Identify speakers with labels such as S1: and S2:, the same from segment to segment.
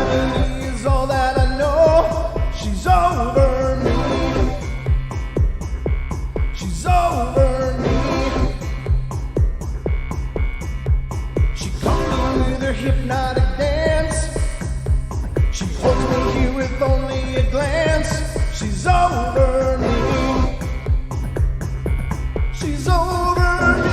S1: me is all that I know. She's over me. She's over me. She comes with her hypnotic dance. She holds me here with only a glance. She's over me. She's over me.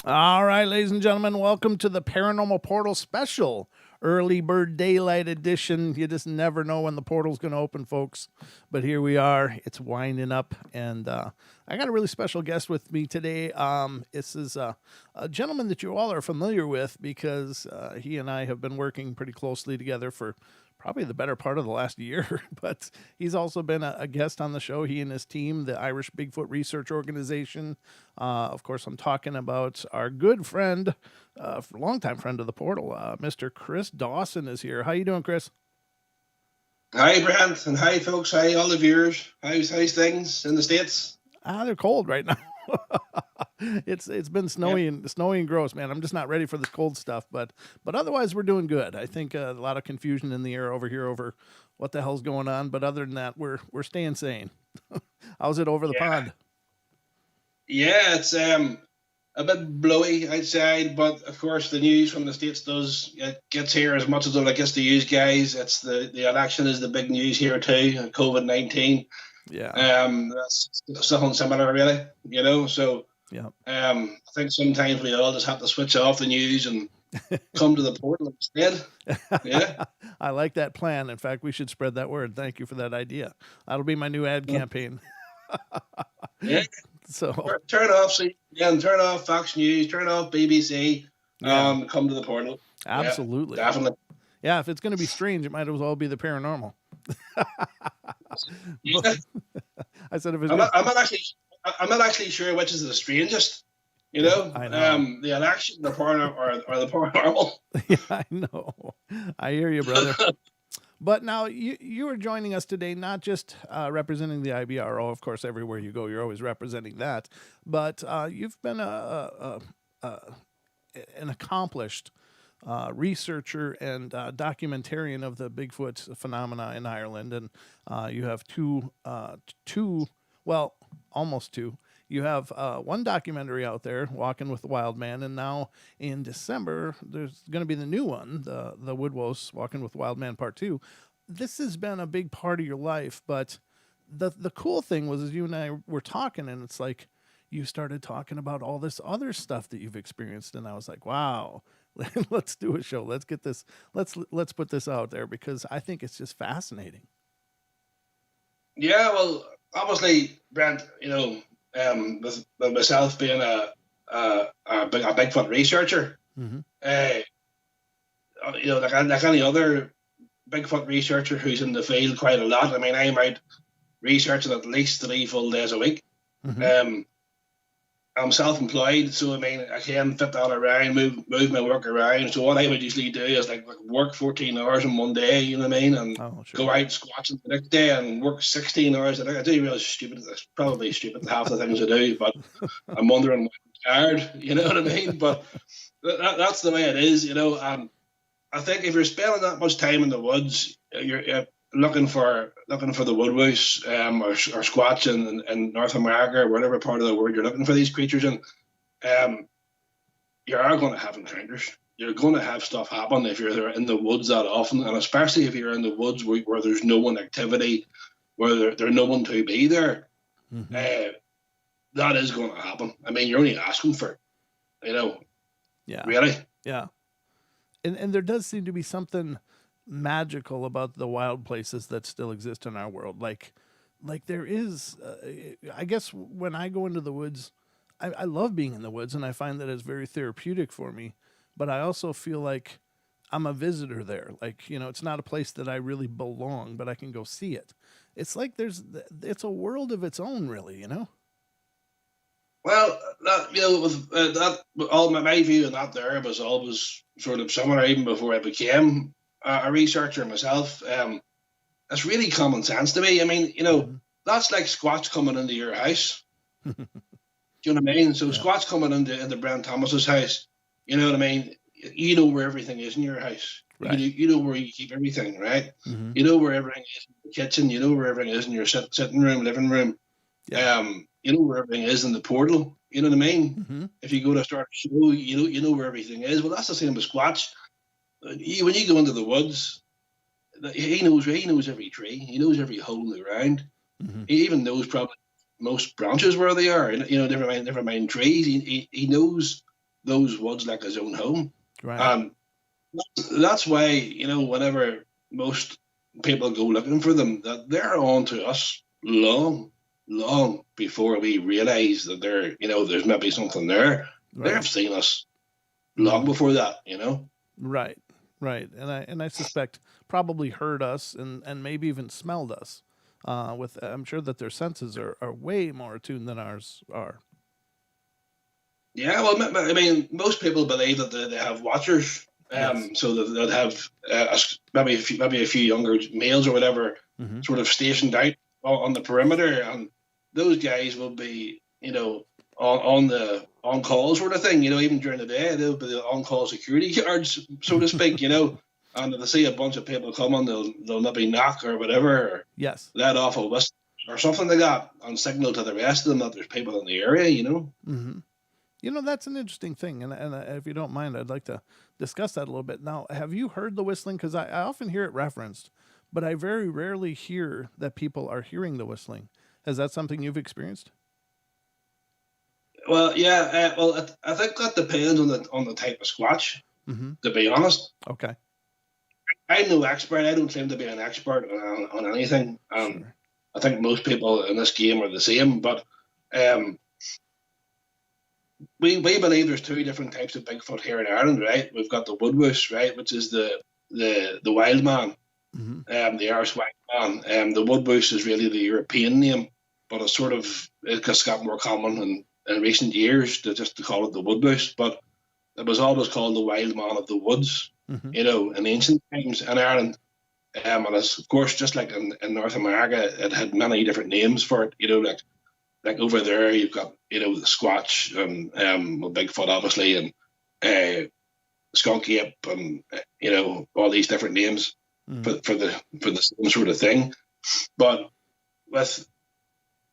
S1: All right, ladies and gentlemen, welcome to the Paranormal Portal special, early bird daylight edition. You just never know when the portal's going to open, folks. But here we are. It's winding up, and I got a really special guest with me today. This is a gentleman that you all are familiar with because he and I have been working pretty closely together for probably the better part of the last year, but he's also been a guest on the show. He and his team, the Irish Bigfoot Research Organization. Of course, I'm talking about our good friend, longtime friend of the portal, Mr. Chris Dawson is here. How you doing, Chris?
S2: Hi, Brent, and hi, folks. Hi, all the viewers. How's things in the States?
S1: They're cold right now. It's been snowy and gross, man. I'm just not ready for this cold stuff, but otherwise we're doing good. I think a lot of confusion in the air over here over what the hell's going on, but other than that, we're staying sane. How's it over the pond?
S2: Yeah, it's a bit blowy outside, but of course the news from the States gets here as much as it gets to you guys. It's the election is the big news here too, COVID-19.
S1: Yeah.
S2: That's something similar, really. You know, so
S1: yeah.
S2: I think sometimes we all just have to switch off the news and come to the portal instead. Yeah.
S1: I like that plan. In fact, we should spread that word. Thank you for that idea. That'll be my new ad campaign.
S2: Yeah.
S1: So
S2: turn off CNN, turn off Fox News, turn off BBC. Come to the portal.
S1: Absolutely.
S2: Yeah, definitely.
S1: Yeah, if it's going to be strange, it might as well be the paranormal.
S2: Yeah.
S1: I said if it's
S2: I'm not actually sure which is the strangest. You know,
S1: I know.
S2: The election, the paranormal.
S1: Yeah, I know. I hear you, brother. But now you are joining us today, not just representing the IBRO. Of course, everywhere you go, you're always representing that. But you've been an accomplished researcher and documentarian of the Bigfoot phenomena in Ireland, and you have almost two. You have one documentary out there, Walking with the Wild Man, and now in December there's going to be the new one, the Woodwose Walking with the Wild Man Part 2. This has been a big part of your life, but the cool thing was is you and I were talking, and it's like you started talking about all this other stuff that you've experienced, and I was like, wow. Let's do a show. Let's get this. Let's put this out there because I think it's just fascinating.
S2: Yeah, well, obviously, Brent, you know, with myself being a Bigfoot researcher,
S1: mm-hmm.
S2: You know, like any other Bigfoot researcher who's in the field quite a lot. I mean, I'm out researching at least 3 full days a week.
S1: Mm-hmm.
S2: I'm self-employed, so I mean, I can fit that around, move my work around. So what I would usually do is like work 14 hours in one day, you know what I mean, and go out squatching the next day and work 16 hours. I do really stupid. It's probably stupid half the things I do, but I'm wondering why I'm tired. You know what I mean? But that's the way it is, you know. And I think if you're spending that much time in the woods, looking for the woodwose or squatch in North America or whatever part of the world you're looking for these creatures in, you are going to have encounters. You're going to have stuff happen if you're there in the woods that often, and especially if you're in the woods where there's no one activity, where there's no one to be there. That is going to happen. I mean, you're only asking for it, you know.
S1: Yeah.
S2: Really.
S1: Yeah. And there does seem to be something magical about the wild places that still exist in our world. Like there is, I guess when I go into the woods, I love being in the woods, and I find that it's very therapeutic for me. But I also feel like I'm a visitor there. Like, you know, it's not a place that I really belong, but I can go see it. It's like it's a world of its own, really, you know?
S2: Well, that, you know, with that, all my view on that there was always sort of similar, even before I became a researcher myself. It's really common sense to me. I mean, you know, that's like squats coming into your house. Do you know what I mean? So squats coming into Brent Thomas's house. You know what I mean? You know where everything is in your house. Right. You know where you keep everything, right? You know where everything is in the kitchen. You know where everything is in your sitting room, living room. Yeah. You know where everything is in the portal. You know what I mean? If you go to start a show, you know where everything is. Well, that's the same with Squatch. When you go into the woods, he knows every tree. He knows every hole in the ground. He even knows probably most branches where they are. You know, never mind trees. He knows those woods like his own home. Right. That's why, you know, whenever most people go looking for them, that they're on to us long before we realize that there's maybe something there. Right. They've seen us long before that, you know.
S1: Right. And I suspect probably heard us and maybe even smelled us. I'm sure that their senses are way more attuned than ours are. Yeah,
S2: well, I mean, most people believe that they have watchers, so that they'll have maybe a few younger males or whatever sort of stationed out on the perimeter, and those guys will be, you know, on call sort of thing, you know, even during the day they'll be the on call security guards, so to speak, you know. And if they see a bunch of people coming, they'll maybe knock or whatever, or let off a whistle or something like that, and signal to the rest of them that there's people in the area, you know.
S1: You know, that's an interesting thing, and if you don't mind, I'd like to discuss that a little bit. Now, have you heard the whistling? Because I often hear it referenced, but I very rarely hear that people are hearing the whistling. Is that something you've experienced?
S2: Well, yeah. I think that depends on the type of squatch. To be honest.
S1: Okay.
S2: I'm no expert. I don't claim to be an expert on anything. Sure. I think most people in this game are the same, but we believe there's two different types of Bigfoot here in Ireland, right? We've got the woodwose, right, which is the wild man, the Irish wild man. The woodwose is really the European name, but it just got more common in recent years to call it the woodwose. But it was always called the wild man of the woods, you know, in ancient times in Ireland. And it's, of course, just like in North America, it had many different names for it, you know, like over there, you've got, you know, the Squatch and Bigfoot, obviously, and Skunk Ape, and you know, all these different names for the same sort of thing. But with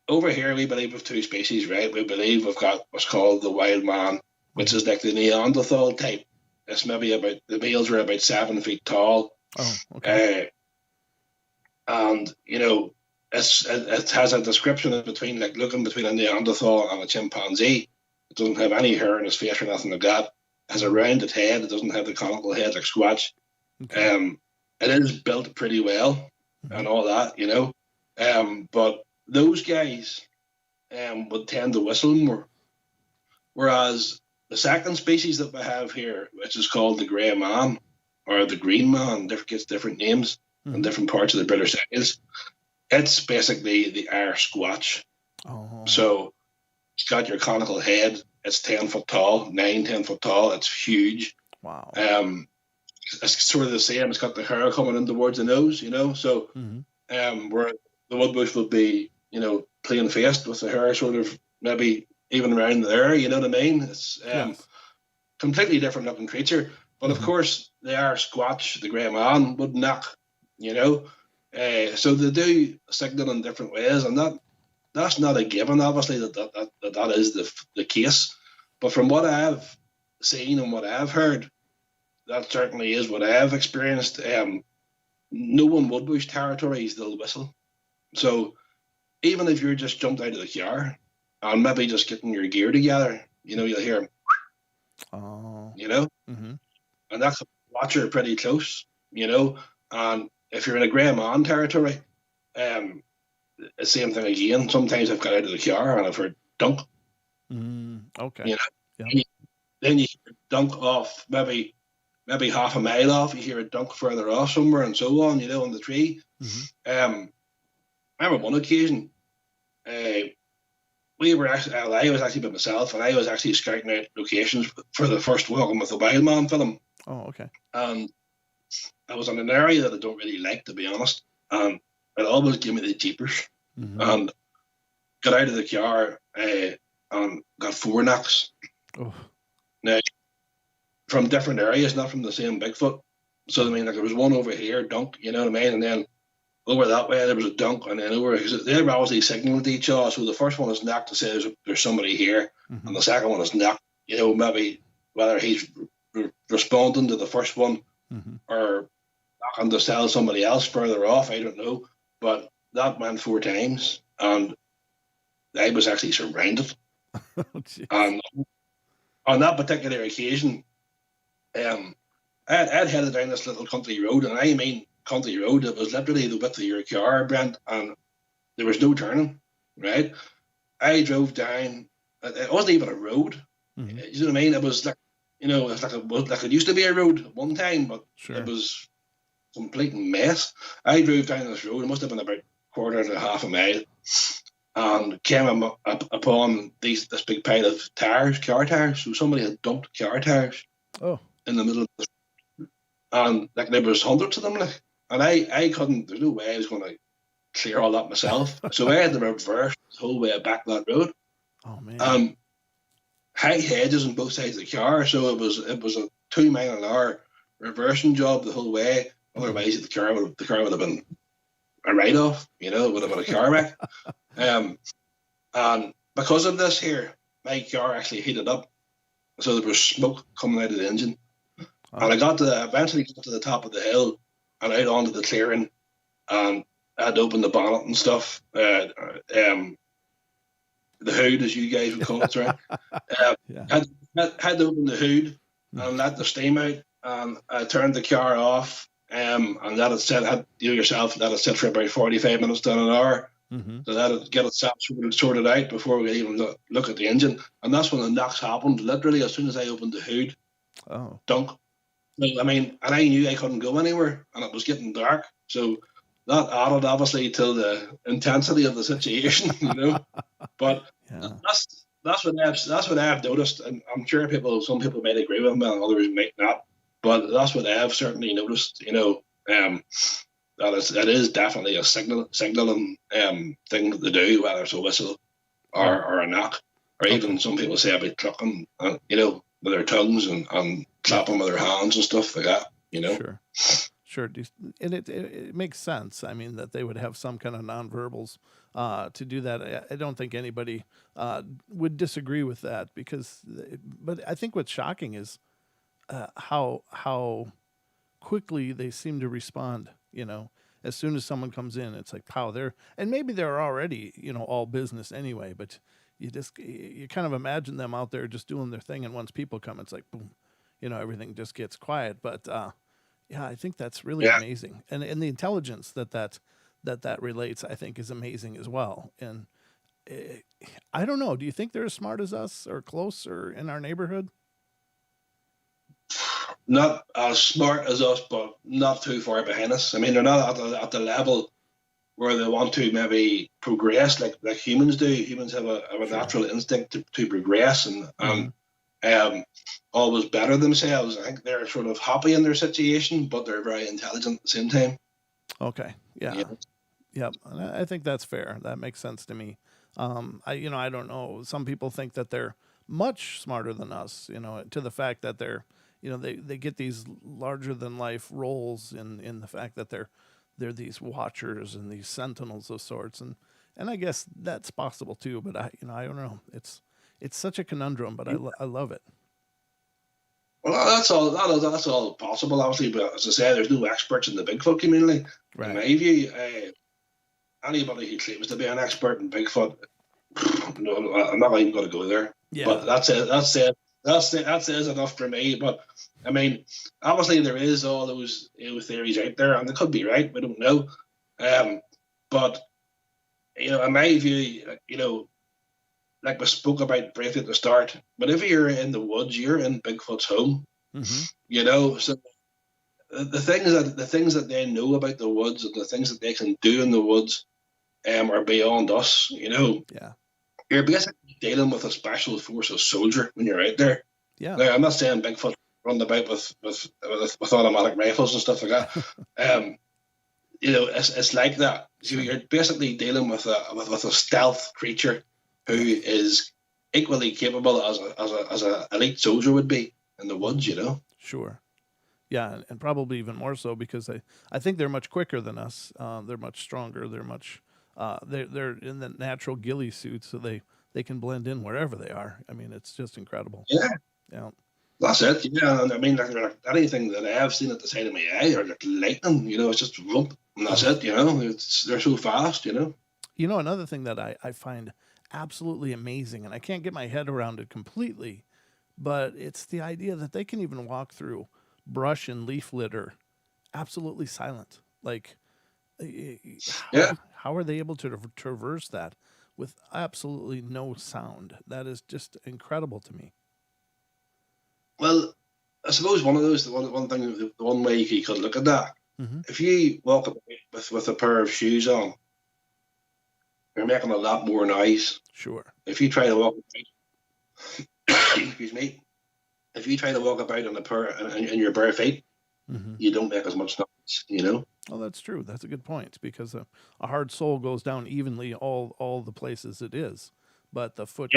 S2: over here, we believe we've two species, right? We believe we've got what's called the wild man, which is like the Neanderthal type. It's maybe the males are about 7 feet tall.
S1: Oh, okay.
S2: And you know, it has a description between a Neanderthal and a chimpanzee. It doesn't have any hair in its face or nothing like that. It has a rounded head. It doesn't have the conical head like Squatch. Okay. It is built pretty well and all that, you know. But those guys would tend to whistle more. Whereas the second species that we have here, which is called the grey man or the green man, gets different names in different parts of the British Isles. It's basically the Irish Squatch. Oh. So it's got your conical head. It's 10 foot tall, 10 foot tall. It's huge.
S1: Wow.
S2: It's sort of the same. It's got the hair coming in towards the nose, you know. So where the woodbush would be, you know, plain faced with the hair sort of maybe even around there, you know what I mean? It's completely different looking creature. But of course, the Irish Squatch, the grey man, would knock, you know. So they do signal in different ways, and that's not a given, obviously, that is the case. But from what I've seen and what I've heard, that certainly is what I've experienced. No in Woodbush territories they'll whistle. So even if you're just jumped out of the car and maybe just getting your gear together, you'll hear them.
S1: Oh.
S2: Mm-hmm. And that's a watcher pretty close, and if you're in a grey man territory, the same thing again. Sometimes I've got out of the car and I've heard dunk.
S1: Okay.
S2: Yep. Then you hear dunk off maybe half a mile off. You hear a dunk further off somewhere, and so on. On the tree. Mm-hmm. I remember one occasion. I was actually by myself, and I was actually scouting out locations for the first Welcome with the Wild Man film.
S1: Oh, okay.
S2: And I was in an area that I don't really like, to be honest. And it always gave me the jeepers. Mm-hmm. And got out of the car and got 4 knocks. Oh. Now, from different areas, not from the same Bigfoot. So, I mean, like, there was one over here, dunk, you know what I mean? And then over that way, there was a dunk, and then over, because they were obviously signaling to each other. So the first one is knocked to say there's somebody here, mm-hmm. and the second one is knocked, maybe whether he's responding to the first one, mm-hmm. or knocking to tell somebody else further off, I don't know. But that went 4 times, and I was actually surrounded. And on that particular occasion, I'd headed down this little country road, and I mean country road. It was literally the width of your car, Brent, and there was no turning, right? I drove down. It wasn't even a road. Mm-hmm. You know what I mean? It was like, it's like it used to be a road at one time, but sure. It was a complete mess. I drove down this road. It must have been about 1/4 to half a mile, and came upon this big pile of tires, car tires. So somebody had dumped car tires in the middle of the street. And like there was hundreds of them, like, and I couldn't. There's no way I was going to clear all that myself. So I had to reverse the whole way back that road. Oh man! High hedges on both sides of the car, so it was a 2 mile an hour reversing job the whole way. Otherwise, the car would have been a write-off. It would have been a car wreck. And because of this here, my car actually heated up, so there was smoke coming out of the engine. And I eventually got to the top of the hill and out onto the clearing, and I had to open the bonnet and stuff. The hood, as you guys would call it, right? Had to open the hood and let the steam out, and I turned the car off. And that had set, that had set for about 45 minutes to an hour. Mm-hmm. So that would get itself sorted out before we even look at the engine. And that's when the knocks happened, literally as soon as I opened the hood. Oh. Dunk. I mean, and I knew I couldn't go anywhere, and it was getting dark. So that added, obviously, to the intensity of the situation, But that's what I've noticed, and I'm sure some people might agree with me, and others might not. But that's what I've certainly noticed, that is definitely a signaling thing that they do, whether it's a whistle or a knock, or even some people say about clucking, with their tongues and clapping with their hands and stuff like that,
S1: Sure. And it makes sense. I mean, that they would have some kind of nonverbals to do that. I don't think anybody would disagree with that but I think what's shocking is how quickly they seem to respond. As soon as someone comes in, it's like, pow, and maybe they're already, all business anyway, but you kind of imagine them out there just doing their thing. And once people come, it's like, boom, everything just gets quiet. But, I think that's really amazing. And the intelligence that relates, I think, is amazing as well. And I don't know, do you think they're as smart as us or close or in our neighborhood?
S2: Not as smart as us, but not too far behind us. I mean, they're not at the level where they want to maybe progress like humans do. Humans have a natural instinct to progress and always better themselves. I think they're sort of happy in their situation, but they're very intelligent at the same time.
S1: Okay. Yeah. Yep. And I think that's fair. That makes sense to me. I don't know. Some people think that they're much smarter than us, to the fact that they're, they get these larger than life roles in the fact that they're they're these watchers and these sentinels of sorts, and I guess that's possible too. But I don't know. It's such a conundrum, but I love it.
S2: Well, that's all possible, obviously. But as I say, there's no experts in the Bigfoot community. Right. In my view, anybody who claims to be an expert in Bigfoot, no, I'm not even going to go there. Yeah. But that's it. That says enough for me. But I mean, obviously there is all those theories out there, and they could be right. We don't know. But in my view, like we spoke about briefly at the start, whenever you're in the woods, you're in Bigfoot's home. Mm-hmm. So the things that they know about the woods and the things that they can do in the woods are beyond us. Yeah. You're basically dealing with a special forces soldier when you're out there. Yeah. Now, I'm not saying Bigfoot run about with automatic rifles and stuff like that. It's like that. So you're basically dealing with a stealth creature who is equally capable as a elite soldier would be in the woods. Sure.
S1: Yeah, and probably even more so because I think they're much quicker than us. They're much stronger. They're much they're in the natural ghillie suits, so they can blend in wherever they are. I mean, it's just incredible.
S2: Yeah. Yeah. That's it. Yeah, and I mean, like anything that I've seen at the side of my eye or like lightning, it's just whoop, and that's it. They're so fast.
S1: Another thing that I find absolutely amazing, and I can't get my head around it completely, but it's the idea that they can even walk through brush and leaf litter absolutely silent. Like, how are they able to traverse that with absolutely no sound? That is just incredible to me.
S2: Well, I suppose one way you could look at that, if you walk with a pair of shoes on, you're making a lot more noise.
S1: Sure.
S2: If you try to walk, excuse me, if you try to walk about in your bare feet, you don't make as much noise.
S1: Oh, that's true. That's a good point, because a hard sole goes down evenly all the places it is, but the foot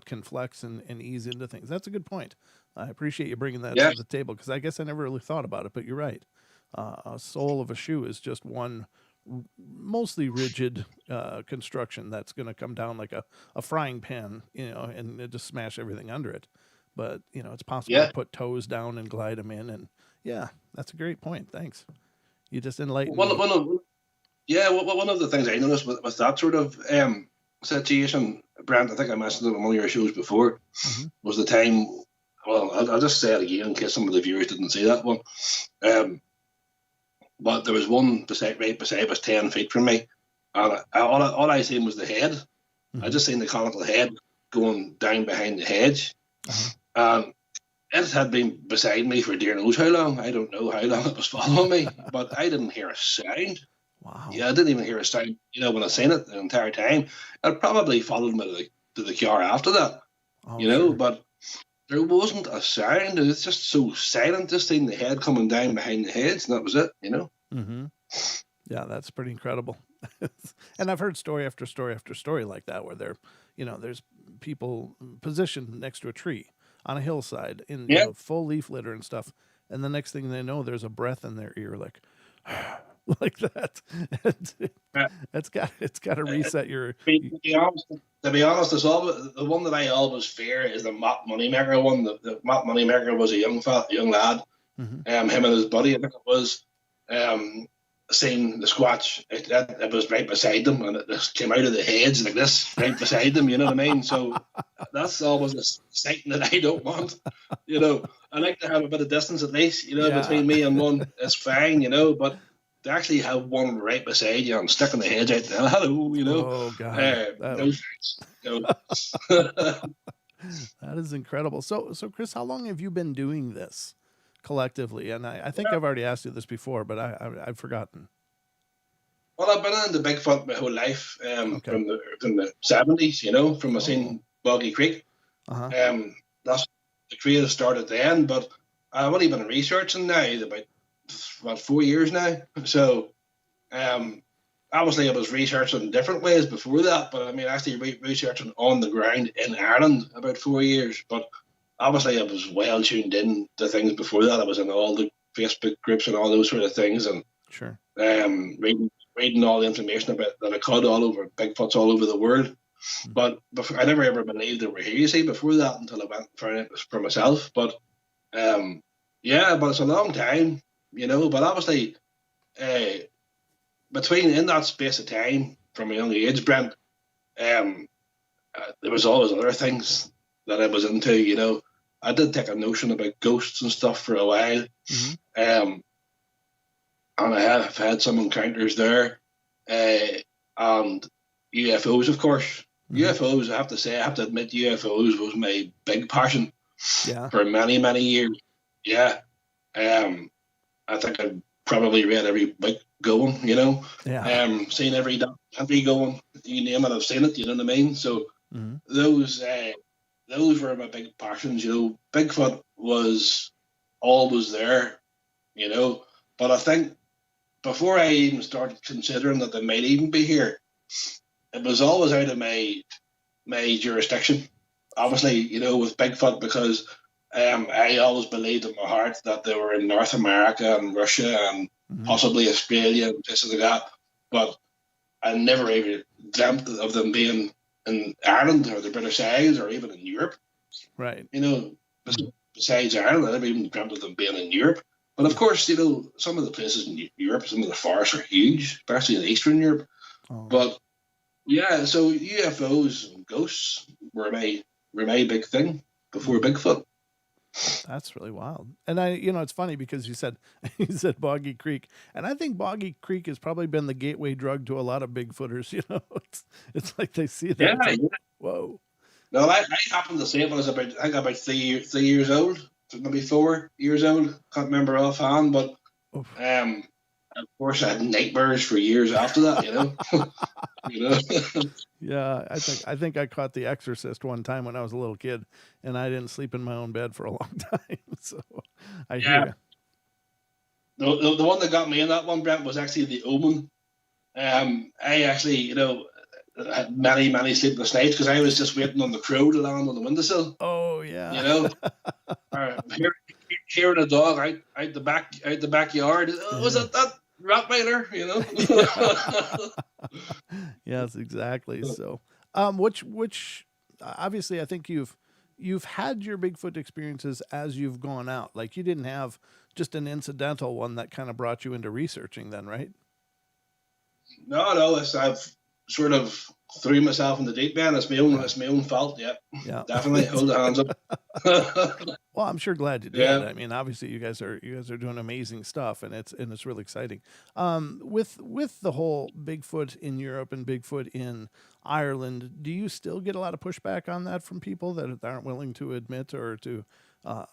S1: can flex and ease into things. That's a good point. I appreciate you bringing that to the table, because I guess I never really thought about it, but you're right. A sole of a shoe is just one mostly rigid construction that's going to come down like a frying pan, and it just smash everything under it. But, it's possible to put toes down and glide them in. And that's a great point. Thanks. You just enlightened me.
S2: One of the things I noticed with that sort of situation, Brent, I think I mentioned it on one of your shows before, was the time, well, I'll just say it again in case some of the viewers didn't see that one. But there was one right beside us 10 feet from me, and all I seen was the head. I just seen the conical head going down behind the hedge. And it had been beside me for dear knows how long. I don't know how long it was following me, but I didn't hear a sound.
S1: Wow.
S2: Yeah, I didn't even hear a sound, when I seen it the entire time. It probably followed me to the car after that, sure. But there wasn't a sound. It was just so silent, just seeing the head coming down behind the hedge, and that was it,
S1: Yeah, that's pretty incredible. And I've heard story after story after story like that, where there's people positioned next to a tree on a hillside in full leaf litter and stuff, and the next thing they know, there's a breath in their ear, like like that. It's got to reset your.
S2: To be honest, the one that I always fear is the Matt Moneymaker one. The Matt Moneymaker was a young lad. Him and his buddy, I think it was, seeing the Squatch. It was right beside them, and it just came out of the hedge like this, right beside them. You know what I mean? So that's always a sight that I don't want. I like to have a bit of distance at least. Between me and one, it's fine. But to actually have one right beside you and sticking the hedge out there, hello.
S1: Oh God. That is incredible. So Chris, how long have you been doing this collectively? And I think I've already asked you this before, but I've forgotten.
S2: Well, I've been into Bigfoot my whole life, from the 70s, from I seen Boggy Creek. That's the creative started then, but I've only been researching now about 4 years now. So obviously I was researching different ways before that, but I mean actually researching on the ground in Ireland about 4 years. But obviously I was well tuned in to things before that. I was in all the Facebook groups and all those sort of things, and
S1: Sure.
S2: Reading all the information about that I could all over Bigfoots all over the world. But before, I never ever believed they were here, you see, before that, until I went for myself. But yeah, but it's a long time, you know. But obviously, in that space of time from a young age, Brent, there was always other things that I was into, you know. I did take a notion about ghosts and stuff for a while. And I have had some encounters there. And UFOs, of course. UFOs, I have to admit, UFOs was my big passion for many, many years. Yeah. I think I've probably read every book going, you know. Seen every documentary going, you name it, I've seen it, you know what I mean? So those were my big passions, you know. Bigfoot was always there, you know. But I think before I even started considering that they might even be here, it was always out of my jurisdiction. Obviously, you know, with Bigfoot, because I always believed in my heart that they were in North America and Russia and possibly Australia and places like that. But I never even dreamt of them being in Ireland or the British Isles or even in Europe.
S1: Right.
S2: You know, besides Ireland, I never even dreamt of them being in Europe. But of course, you know, some of the places in Europe, some of the forests are huge, especially in Eastern Europe. But yeah, so UFOs and ghosts were my big thing before Bigfoot.
S1: That's really wild. And it's funny because you said Boggy Creek, and I think Boggy Creek has probably been the gateway drug to a lot of Bigfooters. You know, it's like they see that.
S2: Yeah,
S1: like, whoa.
S2: No, I happened to see it when I was about 3 years old, maybe 4 years old. Can't remember offhand, but of course I had nightmares for years after that. You know. You know?
S1: Yeah, I think I caught The Exorcist one time when I was a little kid, and I didn't sleep in my own bed for a long time. So I hear
S2: you. The one that got me in that one, Brent, was actually The Omen. I actually, you know, had many sleepless nights because I was just waiting on the crow to land on the windowsill.
S1: Oh yeah.
S2: You know, hearing a dog out the backyard. Was that Rottweiler? You know.
S1: Yes, exactly. So, which obviously I think you've had your Bigfoot experiences as you've gone out. Like you didn't have just an incidental one that kind of brought you into researching, then, right?
S2: No, I've sort of threw myself in the deep end. It's my own fault. Yeah, definitely. Hold the hands up.
S1: Well, I'm sure glad you did. Yeah. I mean, obviously, you guys are doing amazing stuff, and it's really exciting. With the whole Bigfoot in Europe and Bigfoot in Ireland, do you still get a lot of pushback on that from people that aren't willing to admit or to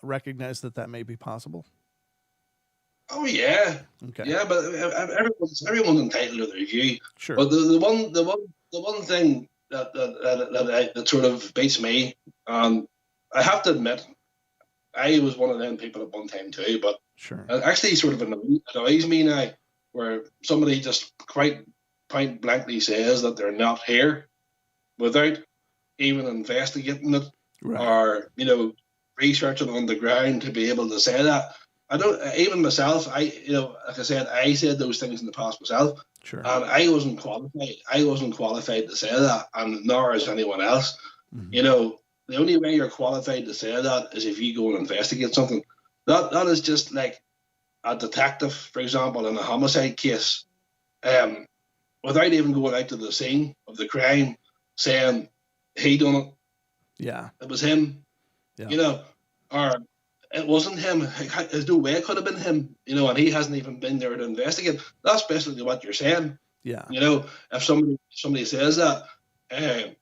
S1: recognize that may be possible?
S2: Oh yeah,
S1: okay.
S2: Yeah, but everyone's entitled to their view.
S1: Sure.
S2: But the one thing that sort of beats me, I have to admit, I was one of them people at one time too. But
S1: sure,
S2: it actually sort of annoys me now, where somebody just quite point blankly says that they're not here, without even investigating it or researching on the ground to be able to say that. I don't even myself. Like I said, I said those things in the past myself.
S1: Sure.
S2: And I wasn't qualified. I wasn't qualified to say that, and nor is anyone else. Mm-hmm. The only way you're qualified to say that is if you go and investigate something. That is just like a detective, for example, in a homicide case, without even going out to the scene of the crime, saying he done it.
S1: Yeah,
S2: it was him. Yeah. Or it wasn't him. There's no way it could have been him, and he hasn't even been there to investigate. That's basically what you're saying.
S1: Yeah.
S2: If somebody says that, I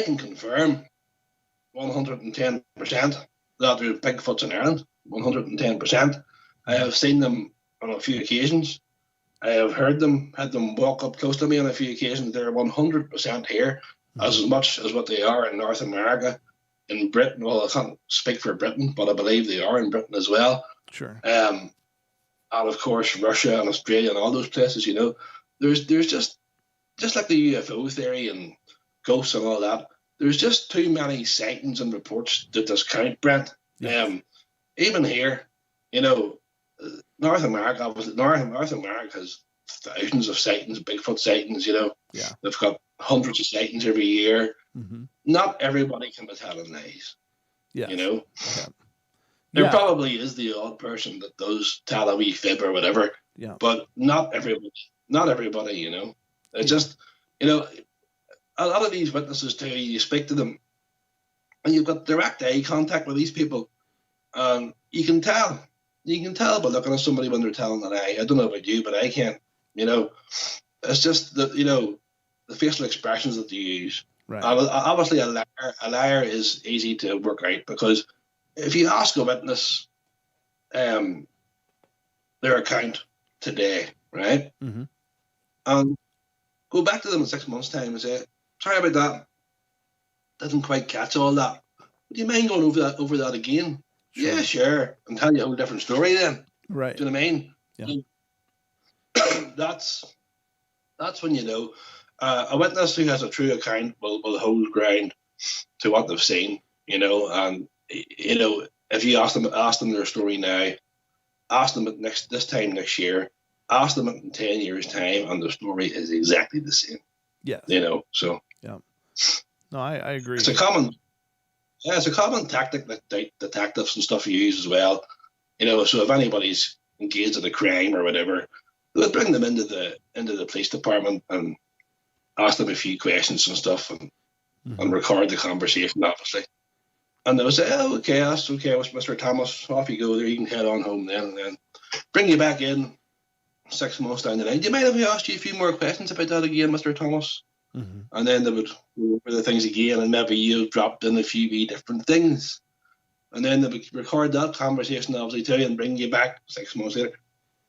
S2: can confirm 110% that there's Bigfoots in Ireland. 110%. I have seen them on a few occasions. I have heard them, had them walk up close to me on a few occasions. They're 100% here, as much as what they are in North America. In Britain, well, I can't speak for Britain, but I believe they are in Britain as well.
S1: Sure.
S2: And of course, Russia and Australia and all those places. There's just like the UFO theory and ghosts and all that. There's just too many sightings and reports to discount, Brent. Yes. Even here, North America has thousands of sightings, Bigfoot sightings.
S1: Yeah.
S2: They've got hundreds of sightings every year.
S1: Mm-hmm.
S2: Not everybody can be telling lies.
S1: Yes. Yeah.
S2: There probably is the odd person that does tell a wee fib or whatever.
S1: Yeah.
S2: But not everybody. It's just, a lot of these witnesses too, you speak to them and you've got direct eye contact with these people. You can tell by looking at somebody when they're telling an lie. I don't know about you, but I can't. It's just that, the facial expressions that they use.
S1: Right.
S2: Obviously, a liar is easy to work out, because if you ask a witness their account today, right,
S1: mm-hmm.
S2: and go back to them in 6 months' time and say, sorry about that, didn't quite catch all that. Would you mind going over that again? Sure. Yeah, sure. And tell you a whole different story then.
S1: Right.
S2: Do you know what I mean?
S1: Yeah.
S2: That's when a witness who has a true account will hold ground to what they've seen, and if you ask them their story now, ask them this time next year, ask them in 10 years' time, and the story is exactly the same.
S1: Yes.
S2: So.
S1: Yeah. No, I agree.
S2: It's a common tactic that detectives and stuff use as well. So if anybody's engaged in a crime or whatever, they'll bring them into the police department and ask them a few questions and stuff, and record the conversation, obviously. And they'll say, oh, okay, that's okay, Mr. Thomas, off you go there, you can head on home then, and then bring you back in 6 months down the line. Do you mind if we asked you a few more questions about that again, Mr. Thomas? Mm-hmm. And then they would go over the things again, and maybe you dropped in a few wee different things. And then they would record that conversation, obviously, too, and bring you back 6 months later.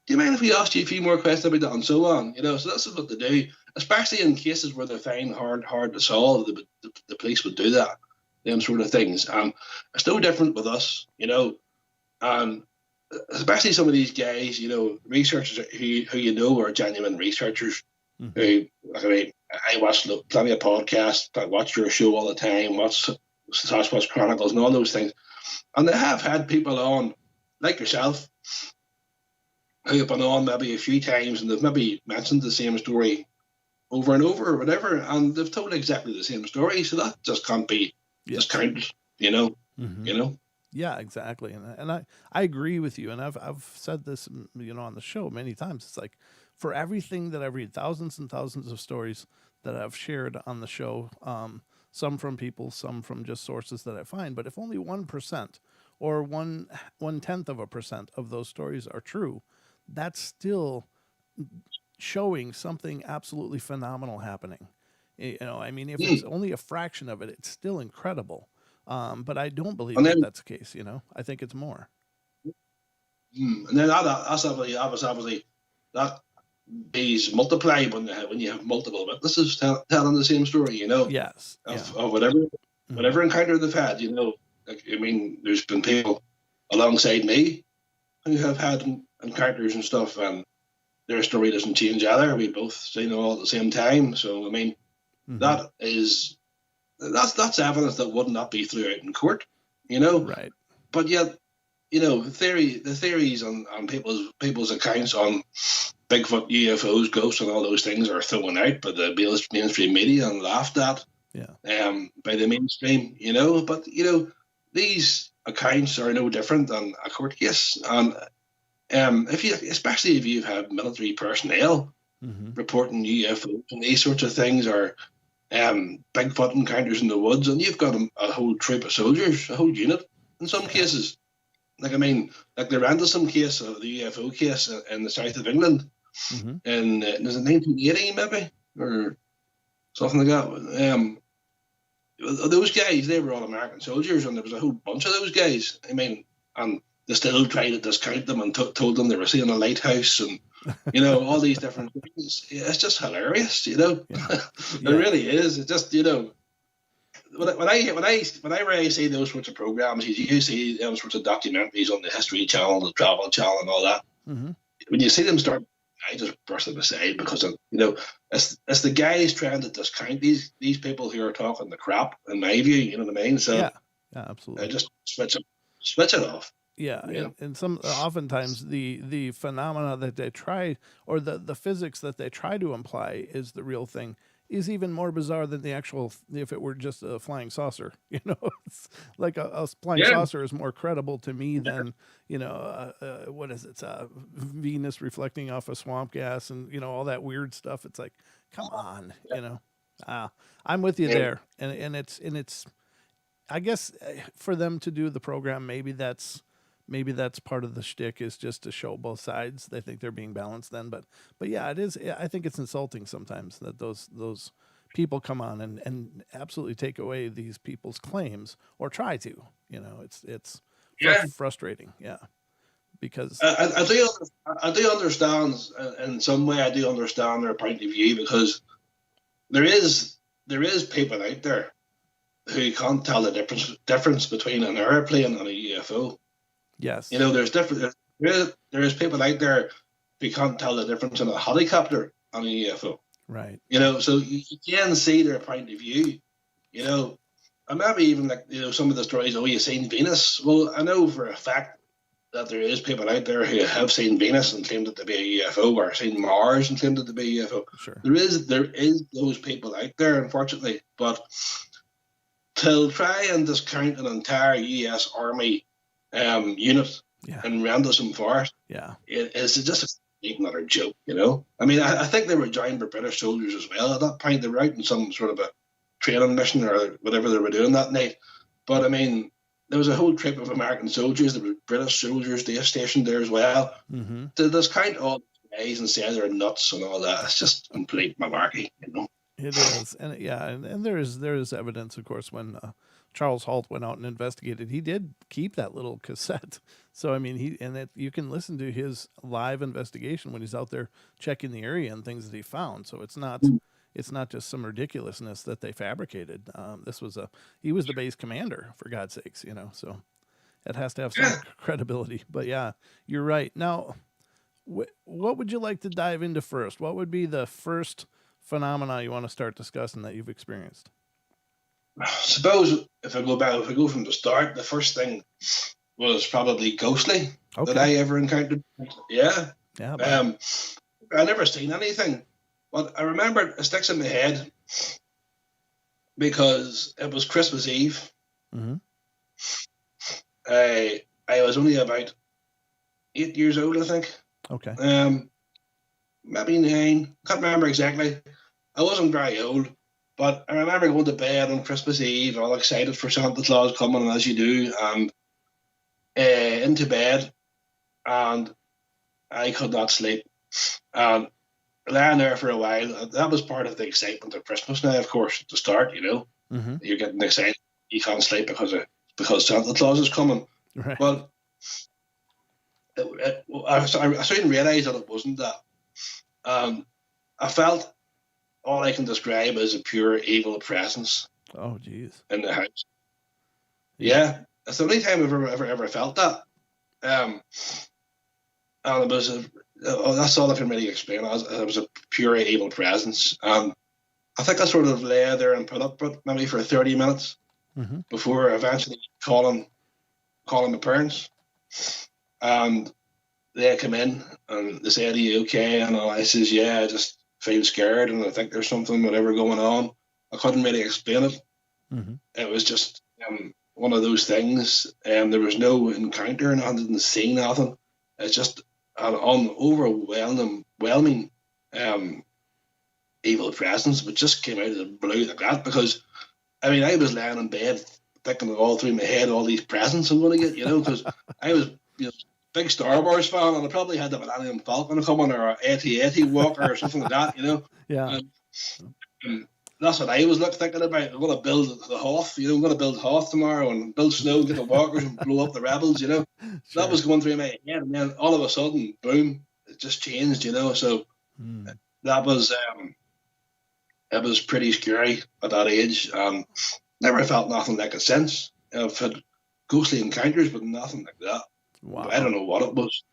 S2: Do you mind if we asked you a few more questions about that, and so on? So this is what they do, especially in cases where they find hard to solve. The police would do that, them sort of things. It's no different with us, and especially some of these guys, researchers who are genuine researchers. Mm-hmm. I watch plenty of podcasts, I watch your show all the time, watch Sasquatch Chronicles and all those things. And they have had people on, like yourself, who have been on maybe a few times, and they've maybe mentioned the same story over and over or whatever, and they've told exactly the same story. So that just can't be discounted,
S1: Mm-hmm. Yeah, exactly. And I agree with you. And I've said this, on the show many times. It's like, for everything that I read, thousands and thousands of stories that I've shared on the show, some from people, some from just sources that I find. But if only 1% or 1/10% of those stories are true, that's still showing something absolutely phenomenal happening. If it's only a fraction of it, it's still incredible. But I don't believe that's the case. I think it's more.
S2: And then that's obviously that these multiply when you have multiple witnesses telling the same story.
S1: Yes.
S2: Of whatever encounter they've had. There's been people alongside me who have had encounters and stuff, and their story doesn't change either. We both say all at the same time. So that's evidence that would not be thrown out in court,
S1: Right.
S2: But yet, the theories on people's accounts on Bigfoot, UFOs, ghosts, and all those things are thrown out by the mainstream media and laughed at.
S1: Yeah.
S2: By the mainstream, But these accounts are no different than a court case, and especially if you've had military personnel reporting UFOs and these sorts of things, or Bigfoot encounters in the woods, and you've got a whole troop of soldiers, a whole unit in some cases. Like the Randlesome case, the UFO case in the south of England, in was it 1980 maybe, or something like that. Those guys, they were all American soldiers, and there was a whole bunch of those guys. And they still tried to discount them and told them they were seeing a lighthouse, and all these different things. It's just hilarious,
S1: Yeah.
S2: It really is. It's just when I see those sorts of programs, you see those sorts of documentaries on the History Channel, the Travel Channel, and all that.
S1: Mm-hmm.
S2: When you see them start, I just brush them aside, because it's the guys trying to discount these people who are talking the crap. In my view, you know what I mean. So
S1: yeah, absolutely.
S2: I just switch it off.
S1: Yeah, and some oftentimes the phenomena that they try, or the physics that they try to imply is the real thing, is even more bizarre than the actual. If it were just a flying saucer, it's like a flying
S2: Yeah.
S1: saucer is more credible to me than what is it? It's Venus reflecting off of swamp gas and all that weird stuff. It's like, come on, I'm with you
S2: Yeah.
S1: there, and it's I guess for them to do the program, maybe that's part of the shtick, is just to show both sides. They think they're being balanced then, but yeah, it is. I think it's insulting sometimes that those people come on and absolutely take away these people's claims or try to. It's frustrating. Yeah, because
S2: I do understand in some way. I do understand their point of view, because there is people out there who can't tell the difference between an airplane and a UFO.
S1: Yes.
S2: There's different. There is people out there who can't tell the difference in a helicopter and a UFO.
S1: Right.
S2: So you can see their point of view. And maybe even some of the stories. Oh, you've seen Venus. Well, I know for a fact that there is people out there who have seen Venus and claimed it to be a UFO, or seen Mars and claimed it to be a UFO.
S1: Sure.
S2: There is those people out there, unfortunately, but to try and discount an entire U.S. Army unit in Rendlesham Forest, it's just another joke, I mean, I think they were joined by British soldiers as well at that point. They were out in some sort of a training mission or whatever they were doing that night. But I mean, there was a whole trip of American soldiers. There were British soldiers stationed there as well.
S1: Mm-hmm.
S2: To discount all the guys and say they're nuts and all that, it's just complete malarkey,
S1: It is, and and there is evidence, of course, when Charles Halt went out and investigated. He did keep that little cassette, so I mean, you can listen to his live investigation when he's out there checking the area and things that he found. So it's not just some ridiculousness that they fabricated. He was the base commander, for God's sakes, So it has to have some credibility. But yeah, you're right. Now, what would you like to dive into first? What would be the first phenomena you want to start discussing that you've experienced?
S2: I suppose if we go from the start, the first thing was probably ghostly that I ever encountered. Yeah. I never seen anything, but I remember it sticks in my head because it was Christmas Eve.
S1: Mm-hmm.
S2: I was only about 8 years old, I think.
S1: Okay.
S2: Maybe 9. Can't remember exactly. I wasn't very old, but I remember going to bed on Christmas Eve, all excited for Santa Claus coming, as you do, and into bed, and I could not sleep. And lying there for a while, that was part of the excitement of Christmas now, of course, at the start,
S1: Mm-hmm.
S2: You're getting excited. You can't sleep because Santa Claus is coming.
S1: Right.
S2: But I soon realised that it wasn't that. I felt all I can describe as a pure evil presence.
S1: Oh, geez.
S2: In the house. Yeah, it's the only time I've ever felt that. And it was that's all I can really explain. It was a pure evil presence. I think I sort of lay there and put up with maybe for 30 minutes before eventually calling my parents. And they come in and they said, "Are you okay?" And I says, "Yeah, I just feel scared and I think there's something, whatever, going on." I couldn't really explain it.
S1: Mm-hmm.
S2: It was just one of those things. There was no encounter, and I didn't see nothing. It's just an overwhelming evil presence, which just came out of the blue like that. Because I mean, I was laying in bed thinking all through my head all these presents I'm going to get, because I was big Star Wars fan, and I probably had the Millennium Falcon coming, or an AT-AT Walker or something like that,
S1: Yeah.
S2: And that's what I was thinking about. I'm going to build the Hoth, I'm going to build Hoth tomorrow and build snow, get the walkers and blow up the rebels, Sure. That was going through my head, and then all of a sudden, boom, it just changed, So that was, it was pretty scary at that age. Never felt nothing like it since. I've had ghostly encounters, but nothing like that.
S1: Wow.
S2: I don't know what it was.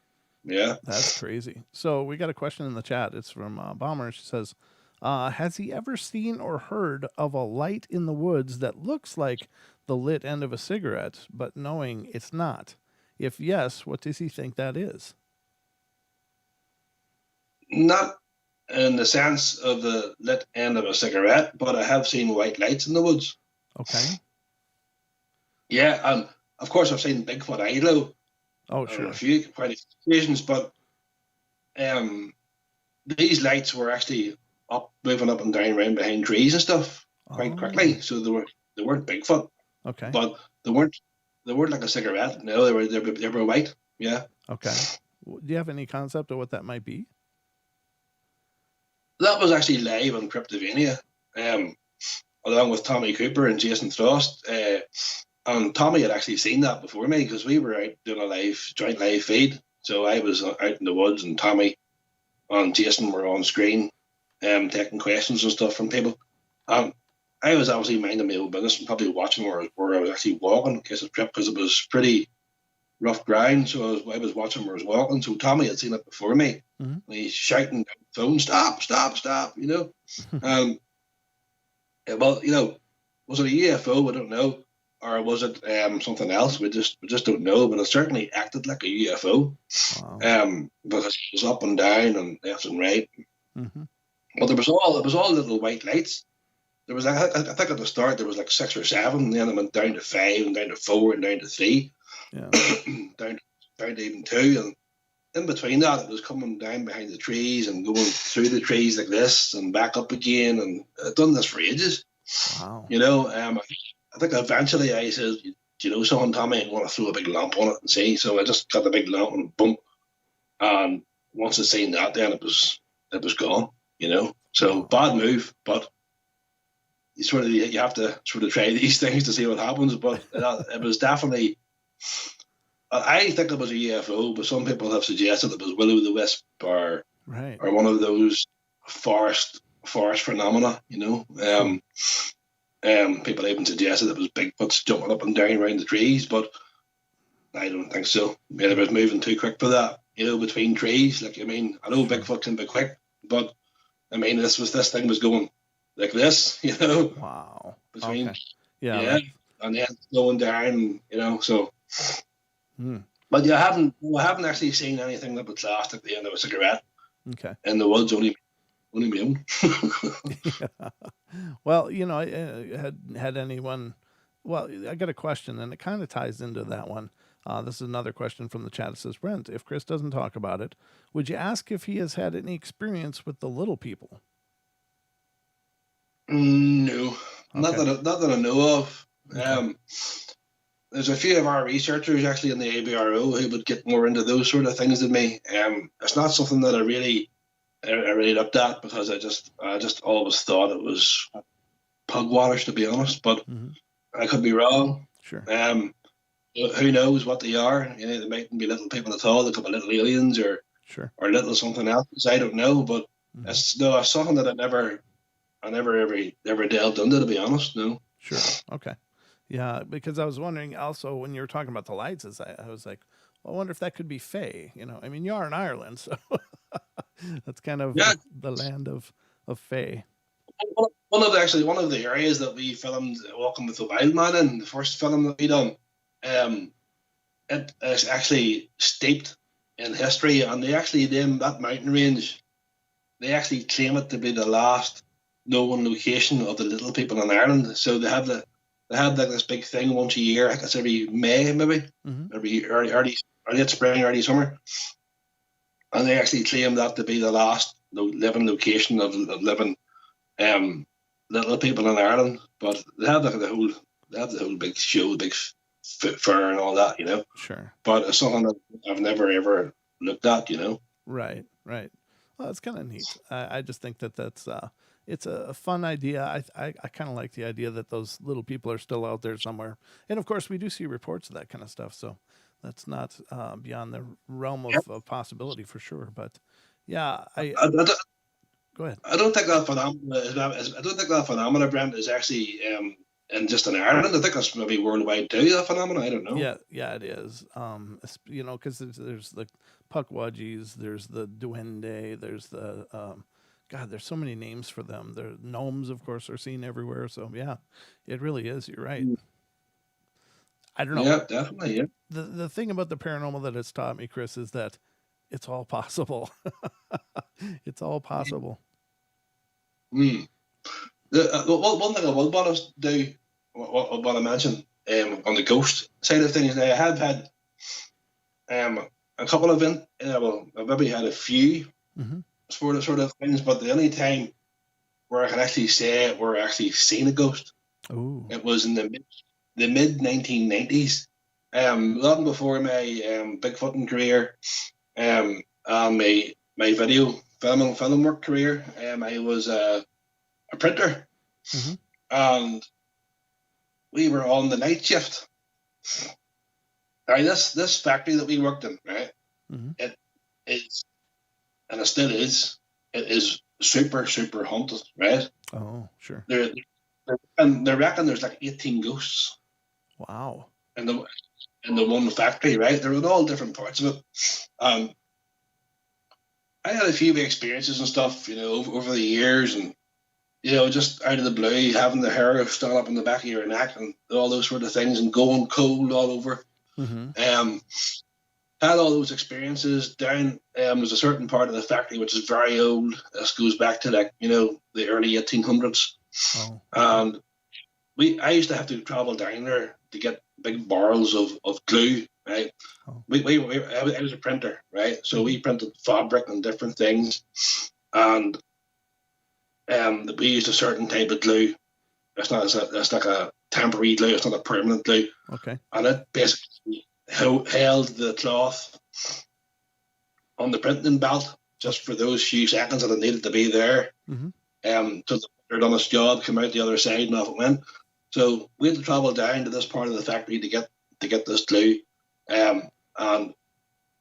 S2: Yeah.
S1: That's crazy. So we got a question in the chat. It's from Bomber. She says, has he ever seen or heard of a light in the woods that looks like the lit end of a cigarette, but knowing it's not? If yes, what does he think that is?
S2: Not in the sense of the lit end of a cigarette, but I have seen white lights in the woods.
S1: Okay.
S2: Yeah, and of course I've seen Bigfoot IBRO
S1: Oh,
S2: on
S1: sure.
S2: quite a few occasions, but these lights were actually moving up and down around behind trees and stuff quite quickly. So they weren't Bigfoot,
S1: okay,
S2: but they weren't like a cigarette. No, they were white. Yeah.
S1: Okay. Do you have any concept of what that might be?
S2: That was actually live on Cryptovania, along with Tommy Cooper and Jason Frost. And Tommy had actually seen that before me because we were out doing a joint live feed. So I was out in the woods, and Tommy and Jason were on screen, taking questions and stuff from people. I was obviously minding my own business and probably watching where I was actually walking in case of trip, because it was pretty rough ground. So I was watching where I was walking. So Tommy had seen it before me. And he's shouting down the phone, "Stop, stop, stop," well, was it a UFO? I don't know. Or was it something else? We just don't know. But it certainly acted like a UFO. Wow. Because it was up and down and left and right. But it was all little white lights. There was, I think at the start there was like 6 or 7, and then it went down to 5, and down to 4, and down to 3, down to even 2, and in between that it was coming down behind the trees and going through the trees like this and back up again, and I'd done this for ages. Wow. I think eventually I said, "Do you know something, Tommy? I want to throw a big lamp on it and see." So I just got the big lamp and boom, and once I seen that, then it was gone. So bad move, but you have to sort of try these things to see what happens. But it was definitely, I think it was a UFO, but some people have suggested it was will-o'-the-wisp or one of those forest phenomena. People even suggested it was Bigfoots jumping up and down around the trees, but I don't think so. It was moving too quick for that. Between trees. I know Bigfoot can be quick, but this thing was going like this,
S1: Wow.
S2: Between,
S1: okay.
S2: And then slowing down, so. But I haven't actually seen anything that would last at the end of a cigarette.
S1: Okay.
S2: In the woods, only my own.
S1: Yeah. Well, had anyone? Well, I got a question, and it kind of ties into that one. This is another question from the chat. It says, Brent, if Chris doesn't talk about it, would you ask if he has had any experience with the little people?
S2: No, okay. not that I know of.
S1: Okay.
S2: There's a few of our researchers actually in the IBRO who would get more into those sort of things than me. It's not something that I really looked at, because I just always thought it was pugwash, to be honest. But I could be wrong.
S1: Sure.
S2: Who knows what they are? They mightn't be little people at all. They could be little aliens or little something else. I don't know. But it's something that I never ever delved into, to be honest. No.
S1: Sure. Okay. Yeah, because I was wondering also when you were talking about the lights, I was like, well, I wonder if that could be Fae. You are in Ireland, so that's kind of the land of Fae.
S2: One of the areas that we filmed Walking with the Wild Man in, the first film that we done, it is actually steeped in history, and they actually name that mountain range. They actually claim it to be the last known location of the little people in Ireland. So they have like this big thing once a year. I think it's every May, maybe, every early spring, early summer, and they actually claim that to be the last living location of living little people in Ireland. But they have the whole big show, big fair and all that,
S1: Sure.
S2: But it's something that I've never ever looked at,
S1: Right. Well, that's kind of neat. I just think that's it's a fun idea. I kind of like the idea that those little people are still out there somewhere. And of course, we do see reports of that kind of stuff. So that's not beyond the realm of possibility for sure. But yeah, go ahead.
S2: I don't think that phenomena, Brent, is actually in just in Ireland. I think that's maybe worldwide too. That phenomenon, I don't know.
S1: Yeah, it is. Because there's the puckwudgies, there's the duende, there's the God, there's so many names for them. The gnomes, of course, are seen everywhere. So yeah, it really is. You're right. I don't know.
S2: Yeah, definitely. Yeah.
S1: The thing about the paranormal that it's taught me, Chris, is that it's all possible. It's all possible.
S2: Mm. One thing I would want to do, what I want to mention, on the ghost side of things, now I have had a couple of well, I've maybe had a few sort of things, but the only time where I can actually say where I actually seen a ghost, it was in the mid 1990s, long before my Bigfooting career, and my video film work career. I was a printer, and we were on the night shift. Now, this factory that we worked in, right? It is, and it still is. It is super haunted, right?
S1: Oh, sure.
S2: They reckon there's like 18 ghosts.
S1: Wow.
S2: In the one factory, right? They're in all different parts of it. I had a few experiences and stuff, over the years, and just out of the blue, having the hair stand up on the back of your neck and all those sort of things, and going cold all over. Had all those experiences. Down there's a certain part of the factory which is very old. This goes back to the early 1800s. Oh. And I used to have to travel down there to get big barrels of glue, right? Oh. I was a printer, right? So we printed fabric and different things, and we used a certain type of glue. It's like a temporary glue. It's not a permanent glue.
S1: Okay.
S2: And it basically held the cloth on the printing belt just for those few seconds that it needed to be there. So they're done its job, come out the other side, and off it went. So we had to travel down to this part of the factory to get this glue, and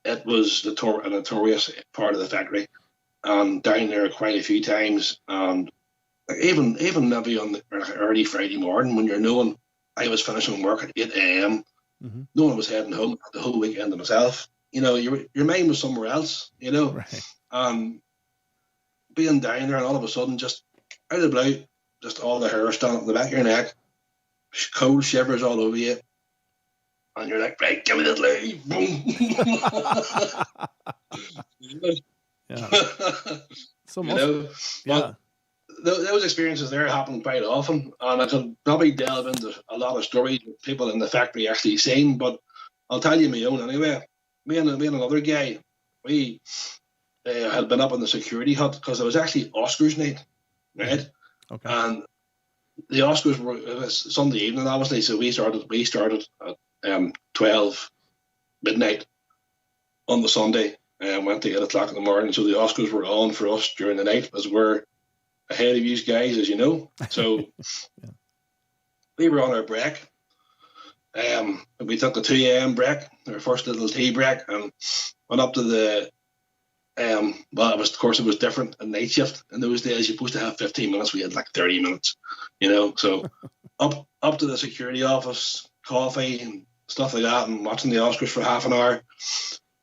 S2: it was a notorious part of the factory. And down there quite a few times, and even maybe on the early Friday morning when you're knowing I was finishing work at 8 a.m. No one was heading home the whole weekend to myself. Your mind was somewhere else. Right. Being down there, and all of a sudden, just out of the blue, just all the hair standing up the back of your neck, cold shivers all over you, and you're like, right, give me the glue. Boom.
S1: Yeah. So
S2: those experiences there happen quite often, and I could probably delve into a lot of stories that people in the factory actually seen, but I'll tell you my own anyway. Me and another guy, we had been up in the security hut because it was actually Oscars night, right? Okay. And the Oscars it was Sunday evening, obviously, so we started at 12 midnight on the Sunday and went to 8 o'clock in the morning. So the Oscars were on for us during the night, as we're ahead of you guys, as you know. So we were on our break. We took the 2 a.m. break, our first little tea break, and went up to the well, it was different. A night shift in those days, you're supposed to have 15 minutes. We had like 30 minutes, So up to the security office, coffee and stuff like that, and watching the Oscars for half an hour.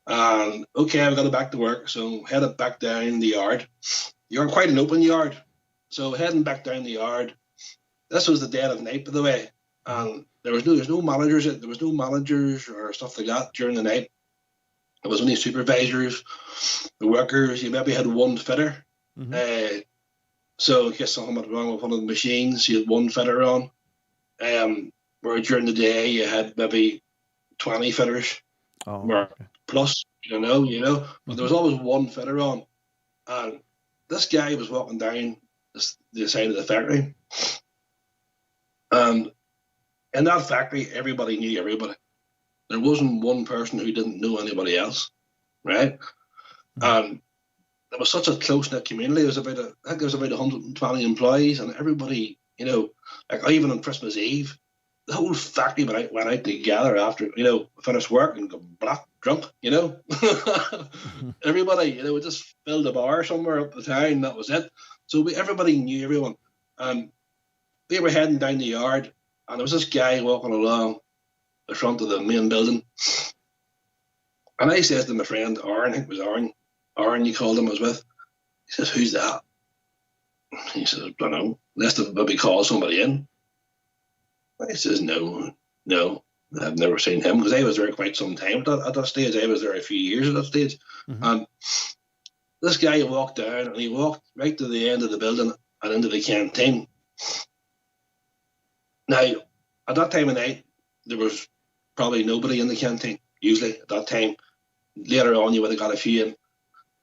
S2: And okay, I've got to back to work, so headed back down the yard. You're quite an open yard, so heading back down the yard. This was the dead of night, by the way, and there's no managers. There was no managers or stuff like that during the night. It was only supervisors, the workers. You maybe had one fitter. So in case something went wrong with one of the machines, you had one fitter on. Where during the day you had maybe 20 fitters, plus, but there was always one fitter on. And this guy was walking down the side of the factory. And in that factory, everybody knew everybody. There wasn't one person who didn't know anybody else, right? And it was such a close-knit community. I think there was about 120 employees, and everybody, like even on Christmas Eve, the whole factory went out together after, finished work and got black drunk, Everybody, we just filled a bar somewhere up the town, that was it. So everybody knew everyone. And they were heading down the yard, and there was this guy walking along the front of the main building. And I said to my friend, Aaron, I think it was Aaron, you called him, I was with. He says, who's that? He says, I don't know. Let's maybe call somebody in. I says, no. I've never seen him because I was there quite some time at that stage. I was there a few years at that stage. And this guy walked down and he walked right to the end of the building and into the canteen. Now, at that time of night, there was probably nobody in the canteen, usually at that time. Later on, you would have got a few in.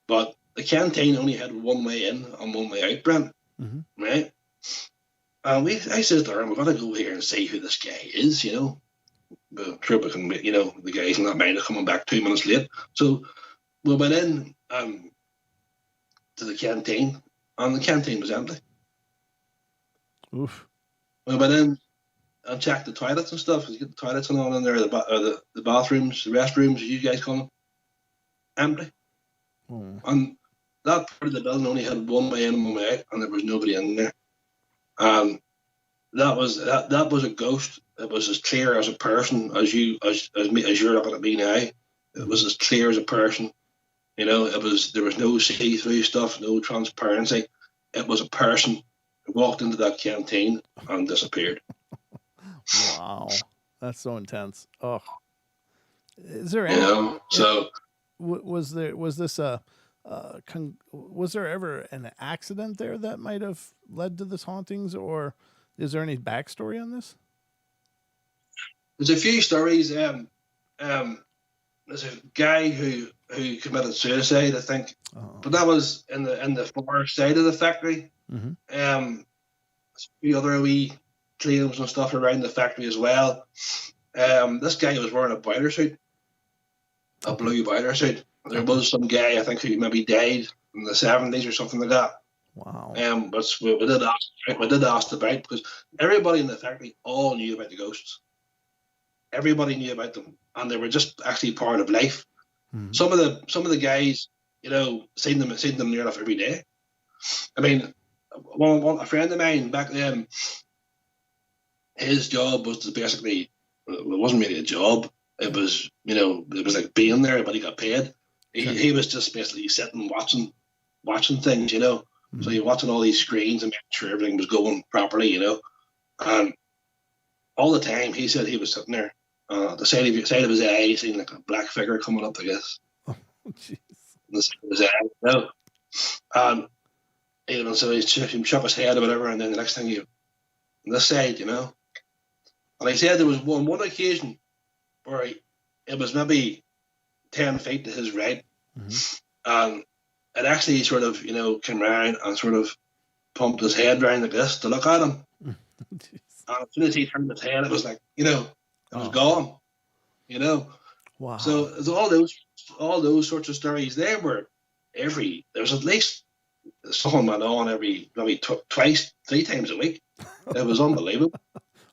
S2: But the canteen only had one way in and one way out, Brent. Right? And I said to her, we're going to go here and see who this guy is, you know. But sure, we can, you know, the guy's not mind coming back 2 minutes late. So we went in to the canteen, and the canteen was empty.
S1: Oof.
S2: We went in and checked the toilets and stuff. You get the toilets and all in there, the bathrooms, the restrooms, as you guys call them, empty. And that part of the building only had one way in and one way out, and there was nobody in there. That was a ghost. It was as clear as a person as you're looking at me now. It was as clear as a person. You know, there was no see-through stuff, no transparency. It was a person who walked into that canteen and disappeared.
S1: Wow, that's so intense. Oh, is there any? Was there ever an accident there that might have led to this hauntings, or is there any backstory on this?
S2: There's a few stories. There's a guy who committed suicide, I think, but that was in the far side of the factory. A few other wee claims and stuff around the factory as well. This guy was wearing a boiler suit, a blue boiler suit. There was some guy, I think, who maybe died in the 70s or something like that.
S1: Wow.
S2: But we did ask about, because everybody in the factory all knew about the ghosts. Everybody knew about them, and they were just actually part of life. Some of the guys, you know, seen them near enough every day. I mean, a friend of mine back then, his job was to basically, it wasn't really a job. It was, you know, it was like being there, but he got paid. He was just basically sitting watching things, you know. So you're watching all these screens and making sure everything was going properly, you know. And all the time, he said he was sitting there. The side of his eye, seeing like a black figure coming up, I guess.
S1: Oh, jeez.
S2: The side of his eye, you know. And you know, so he shook his head or whatever, and then the next thing on this side, you know. And he said there was one occasion where it was maybe 10 feet to his right, and it actually sort of, you know, came around and sort of pumped his head round like this to look at him. And as soon as he turned his head, it was like, you know, it was gone, you know.
S1: Wow.
S2: So there's all those sorts of stories. There was at least someone went on maybe twice, 3 times a week. It was unbelievable.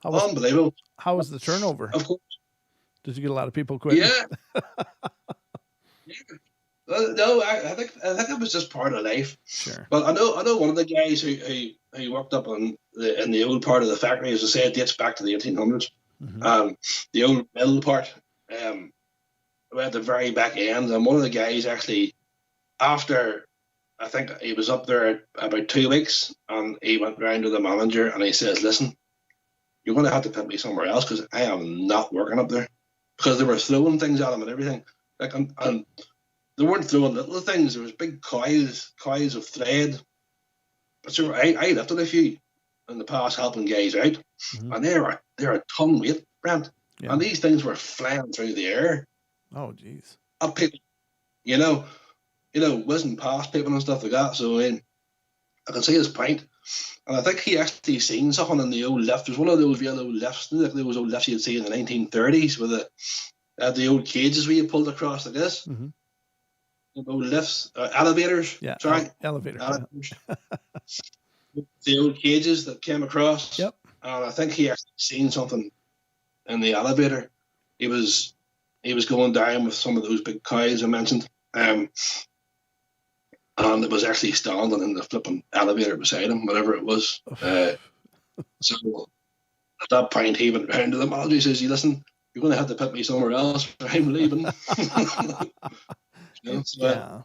S2: Unbelievable.
S1: How was the turnover?
S2: Of course.
S1: Did you get a lot of people quitting?
S2: Yeah. No, I think it was just part of life.
S1: Sure.
S2: But I know one of the guys who worked up in the old part of the factory, as I said, dates back to the 1800s. The old middle part, at the very back end, and one of the guys actually, after, I think he was up there about 2 weeks, and he went round to the manager and he says, "Listen, you're going to have to put me somewhere else because I am not working up there," because they were throwing things at him and everything. Like, and they weren't throwing little things. There was big coils of thread. But so I lifted a few in the past helping guys out, and they're a ton weight, Brent. Yeah. And these things were flying through the air.
S1: Oh, jeez.
S2: At people, you know, whizzing past people and stuff like that. So I can see his point. And I think he actually seen something in the old lift. There's one of those real old lifts, like those old lifts you'd see in the 1930s with the old cages where you pulled across like this. The old lifts, elevators.
S1: Yeah,
S2: sorry,
S1: elevators.
S2: Yeah. The old cages that came across.
S1: Yep.
S2: And I think he actually seen something in the elevator. He was going down with some of those big coils I mentioned. And it was actually standing in the flipping elevator beside him, whatever it was. So at that point, he went round to the manager. He says, "You listen, you're going to have to put me somewhere else. I'm leaving." You know, so,
S1: yeah.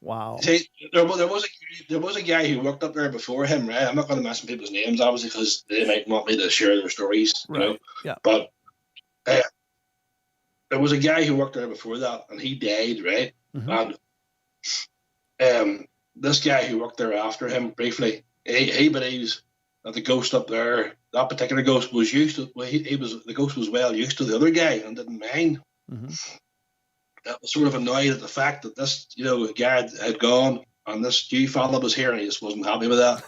S1: Wow.
S2: See, there was a guy who worked up there before him, right? I'm not going to mention people's names, obviously, because they might want me to share their stories.
S1: Right.
S2: You know?
S1: Yeah.
S2: But was a guy who worked there before that, and he died, right? And this guy who worked there after him briefly, he believes that the ghost up there, that particular ghost, was used to. Well, the ghost was well used to the other guy and didn't mind. That was sort of annoyed at the fact that this, guy had gone, and this new fella was here, and he just wasn't happy with that.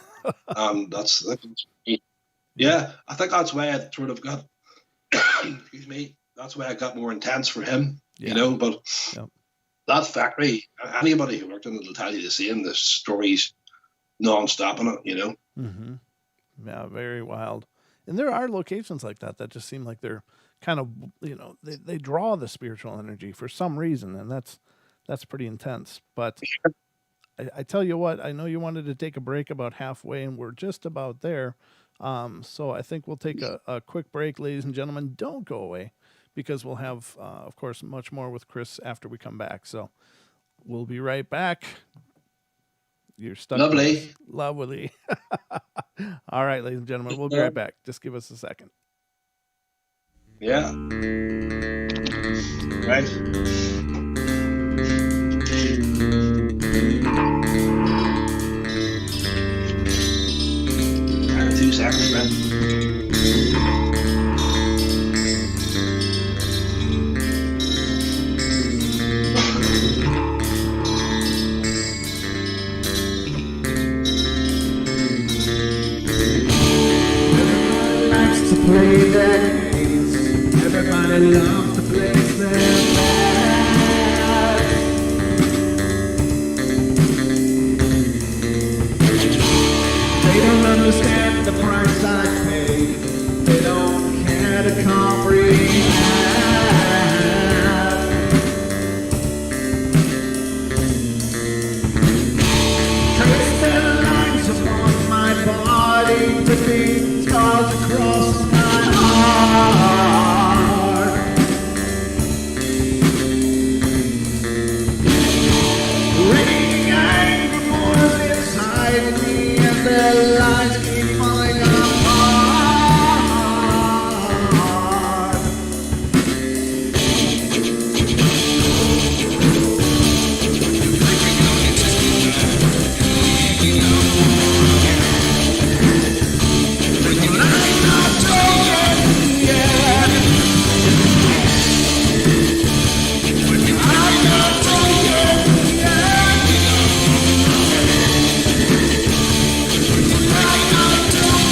S2: Yeah, I think that's why it sort of got. Excuse me. That's why it got more intense for him, But that factory, anybody who worked in it will tell you the same. The stories non-stop in it,
S1: Yeah, very wild. And there are locations like that just seem like they're kind of, they draw the spiritual energy for some reason, and that's pretty intense. But I tell you what, I know you wanted to take a break about halfway, and we're just about there. So I think we'll take a quick break, ladies and gentlemen. Don't go away, because we'll have, of course, much more with Chris after we come back. So we'll be right back. You're stuck.
S2: Lovely.
S1: Lovely. All right, ladies and gentlemen, we'll be right back. Just give us a second.
S2: Yeah. Right. 2 seconds, man.
S3: Play their games. Everybody loves to play their best. They don't understand the price I pay. They don't care to comprehend. Trace their lines upon my body, dripping scars across my heart. Raining anger pours inside me, and their lies keep falling apart. I'm not talking yet. I'm not talking yet. I'm not talking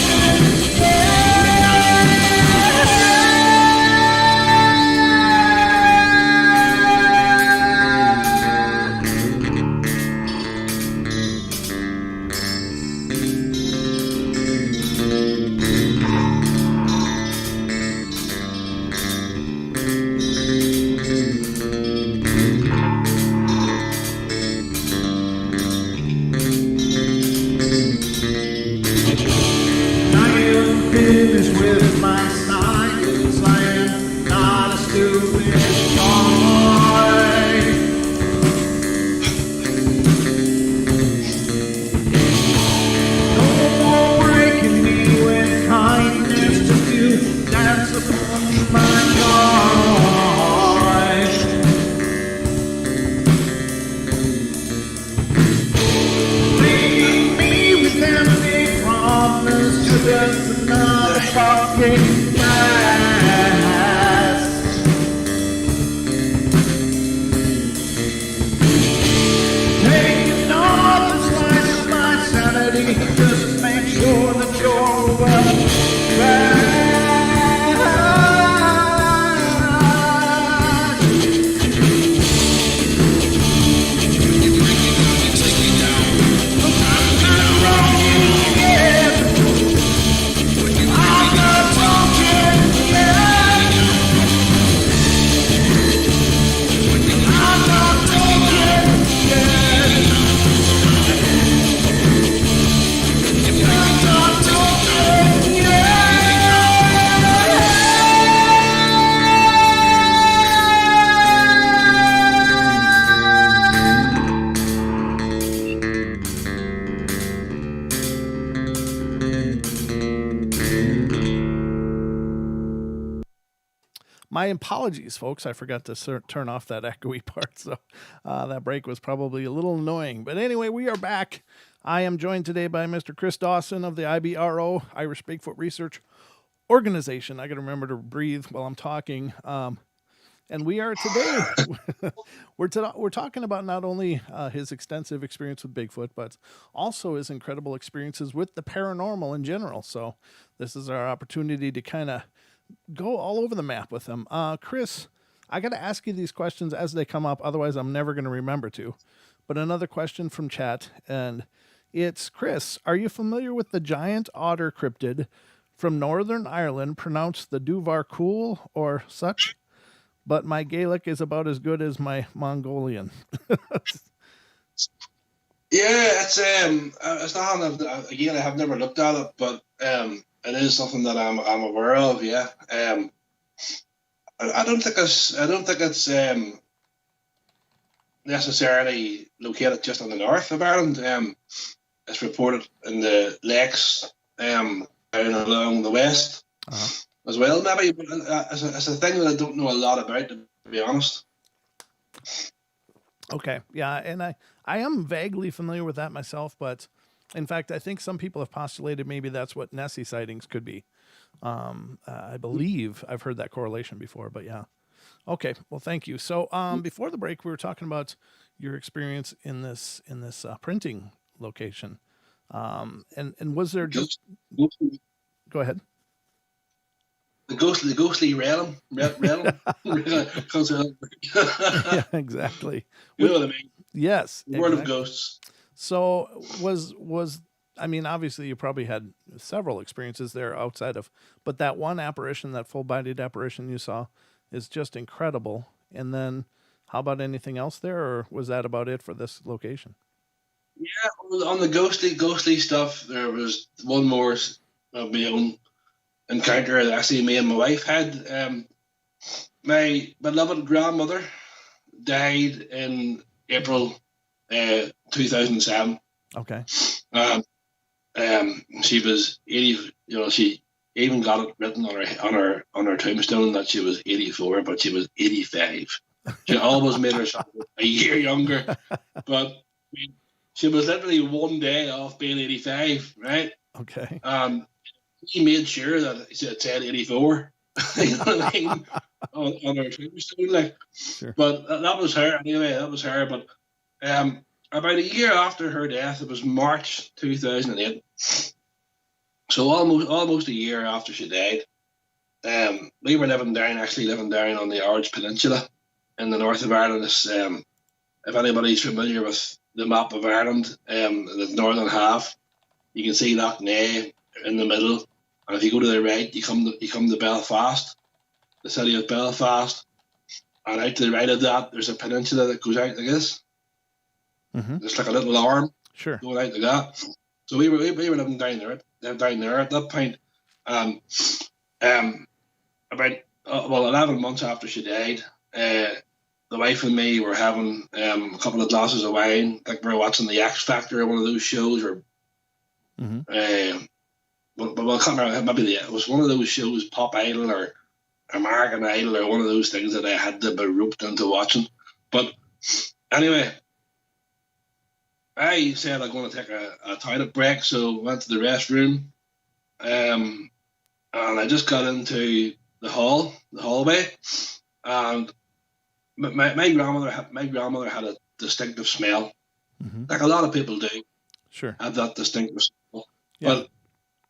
S3: I am finished with my science. I am not a stupid boy. No more breaking me with kindness, just you dance upon my joy. Leaving me with empty promise, you're just another fucking mask.
S1: My apologies, folks. I forgot to turn off that echoey part, so that break was probably a little annoying. But anyway, we are back. I am joined today by Mr. Chris Dawson of the IBRO, Irish Bigfoot Research Organization. I got to remember to breathe while I'm talking. And we are today, we're talking about not only his extensive experience with Bigfoot, but also his incredible experiences with the paranormal in general. So this is our opportunity to kind of go all over the map with him. Chris, I got to ask you these questions as they come up. Otherwise, I'm never going to remember to. But another question from chat, and it's, Chris, are you familiar with the giant otter cryptid from Northern Ireland, pronounced the Duvar Cool or such? But my Gaelic is about as good as my Mongolian.
S2: Yeah, it's not, again, I have never looked at it, but it is something that I'm aware of. Yeah. I don't think it's necessarily located just in the north of Ireland. It's reported in the lakes down along the west. As well, maybe, but it's a thing that I don't know a lot about, to be honest.
S1: Okay, yeah, and I am vaguely familiar with that myself, but in fact, I think some people have postulated maybe that's what Nessie sightings could be. I believe I've heard that correlation before, but yeah. Okay, well, thank you. So before the break, we were talking about your experience in this printing location, and was there just... Go ahead.
S2: The ghostly realm.
S1: Yeah, exactly.
S2: You know what I mean?
S1: Yes.
S2: The world of ghosts.
S1: So was I mean, obviously you probably had several experiences there outside of, but that one apparition, that full-bodied apparition you saw, is just incredible. And then how about anything else there, or was that about it for this location?
S2: Yeah, on the ghostly stuff, there was one more of my own encounter that actually me and my wife had. My beloved grandmother died in April 2007.
S1: Okay.
S2: She was 80. You know, she even got it written on her tombstone that she was 84, but she was 85. She always made herself a year younger, but she was literally one day off being 85, right?
S1: Okay.
S2: He made sure that it said 84, you know what I mean, on her tombstone, like.
S1: Sure.
S2: But that was her anyway. That was her. But about a year after her death, it was March 2008. So almost a year after she died, we were living down on the Irish Peninsula in the north of Ireland. If anybody's familiar with the map of Ireland, the northern half, you can see Loughnane in the middle. And if you go to the right, you come to Belfast, the city of Belfast. And out to the right of that, there's a peninsula that goes out like this.
S1: Mm-hmm.
S2: It's like a little arm,
S1: sure,
S2: going out like that. So we were living down there at that point. About 11 months after she died, the wife and me were having a couple of glasses of wine, like we were watching the X Factor, one of those shows, or but I can't remember. Maybe it was one of those shows, Pop Idol or American Idol, or one of those things that I had to be roped into watching. But anyway, I said I'm going to take a toilet break, so went to the restroom, and I just got into the hallway, and my grandmother had a distinctive smell, like a lot of people do.
S1: Sure,
S2: have that distinctive smell,
S1: yeah.
S2: But